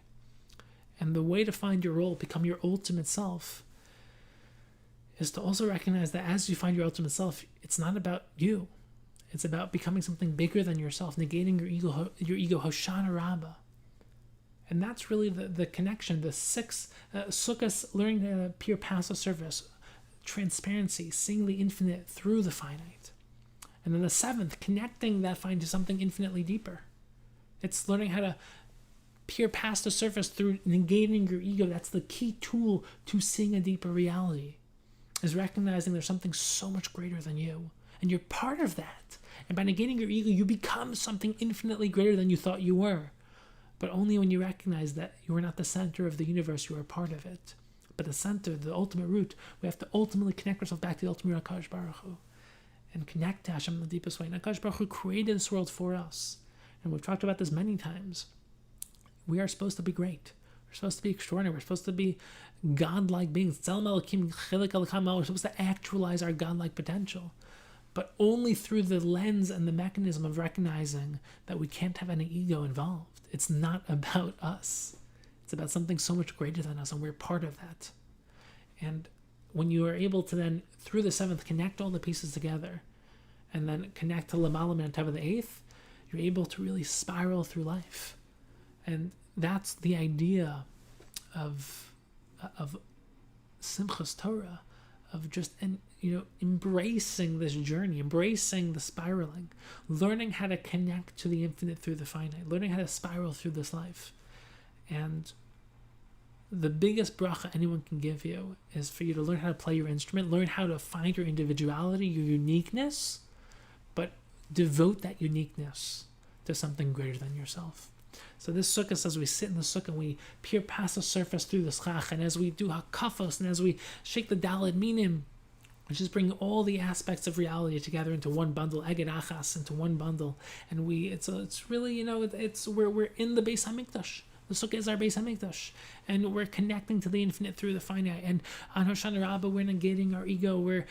And the way to find your role, become your ultimate self, is to also recognize that as you find your ultimate self, it's not about you. It's about becoming something bigger than yourself, negating your ego, Hoshana Rabbah. And that's really the connection, the six Sukkos, learning to appear past the surface, transparency, seeing the infinite through the finite. And then the seventh, connecting that finite to something infinitely deeper. It's learning how to peer past the surface through negating your ego. That's the key tool to seeing a deeper reality, is recognizing there's something so much greater than you, and you're part of that. And by negating your ego, you become something infinitely greater than you thought you were, but only when you recognize that you are not the center of the universe, you are part of it. But the center, the ultimate root, we have to ultimately connect ourselves back to the ultimate HaKadosh Baruch Hu, and connect to Hashem in the deepest way. And HaKadosh Baruch Hu created this world for us, and we've talked about this many times. We are supposed to be great. We're supposed to be extraordinary. We're supposed to be godlike beings. We're supposed to actualize our godlike potential, but only through the lens and the mechanism of recognizing that we can't have any ego involved. It's not about us. It's about something so much greater than us, and we're part of that. And when you are able to then, through the seventh, connect all the pieces together, and then connect to Lamalam and Teva the eighth, you're able to really spiral through life. And that's the idea of Simchas Torah, of just embracing this journey, embracing the spiraling, learning how to connect to the infinite through the finite, learning how to spiral through this life. And the biggest bracha anyone can give you is for you to learn how to play your instrument, learn how to find your individuality, your uniqueness, but devote that uniqueness to something greater than yourself. So this sukkah, as we sit in the sukkah, we peer past the surface through the schach, and as we do hakafos, and as we shake the daled minim, which is bringing all the aspects of reality together into one bundle, eged achas, into one bundle, and it's really, it's where we're in the Beis Hamikdash. The sukkah is our Beis Hamikdash, and we're connecting to the infinite through the finite. And on Hoshana Rabbah, we're negating our ego. We're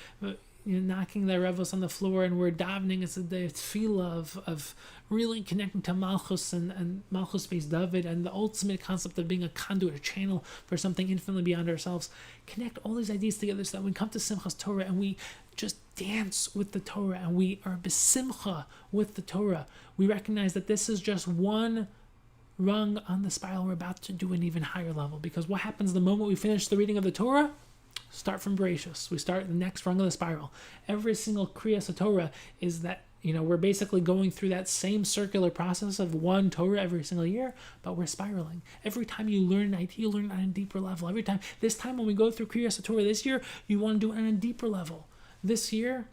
knocking the revos on the floor, and we're davening. It's the tefillah of really connecting to Malchus and Malchus based David, and the ultimate concept of being a conduit, a channel for something infinitely beyond ourselves. Connect all these ideas together so that when we come to Simchas Torah and we just dance with the Torah and we are besimcha with the Torah, we recognize that this is just one rung on the spiral. We're about to do an even higher level, because what happens the moment we finish the reading of the Torah? Start from Bereshis. We start the next rung of the spiral. Every single Kriyas Torah is that, we're basically going through that same circular process of one Torah every single year, but we're spiraling. Every time you learn an idea, you learn it on a deeper level. This time when we go through Kriyas Torah this year, you want to do it on a deeper level. This year,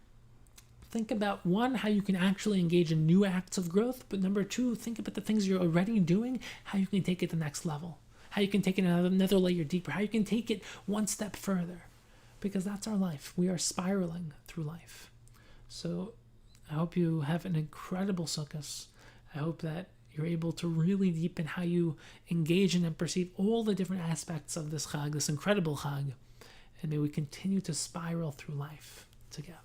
think about, one, how you can actually engage in new acts of growth, but number two, think about the things you're already doing, how you can take it to the next level, how you can take it another layer deeper, how you can take it one step further, because that's our life. We are spiraling through life. So I hope you have an incredible Sukkos. I hope that you're able to really deepen how you engage in and perceive all the different aspects of this Chag, this incredible Chag, and may we continue to spiral through life together.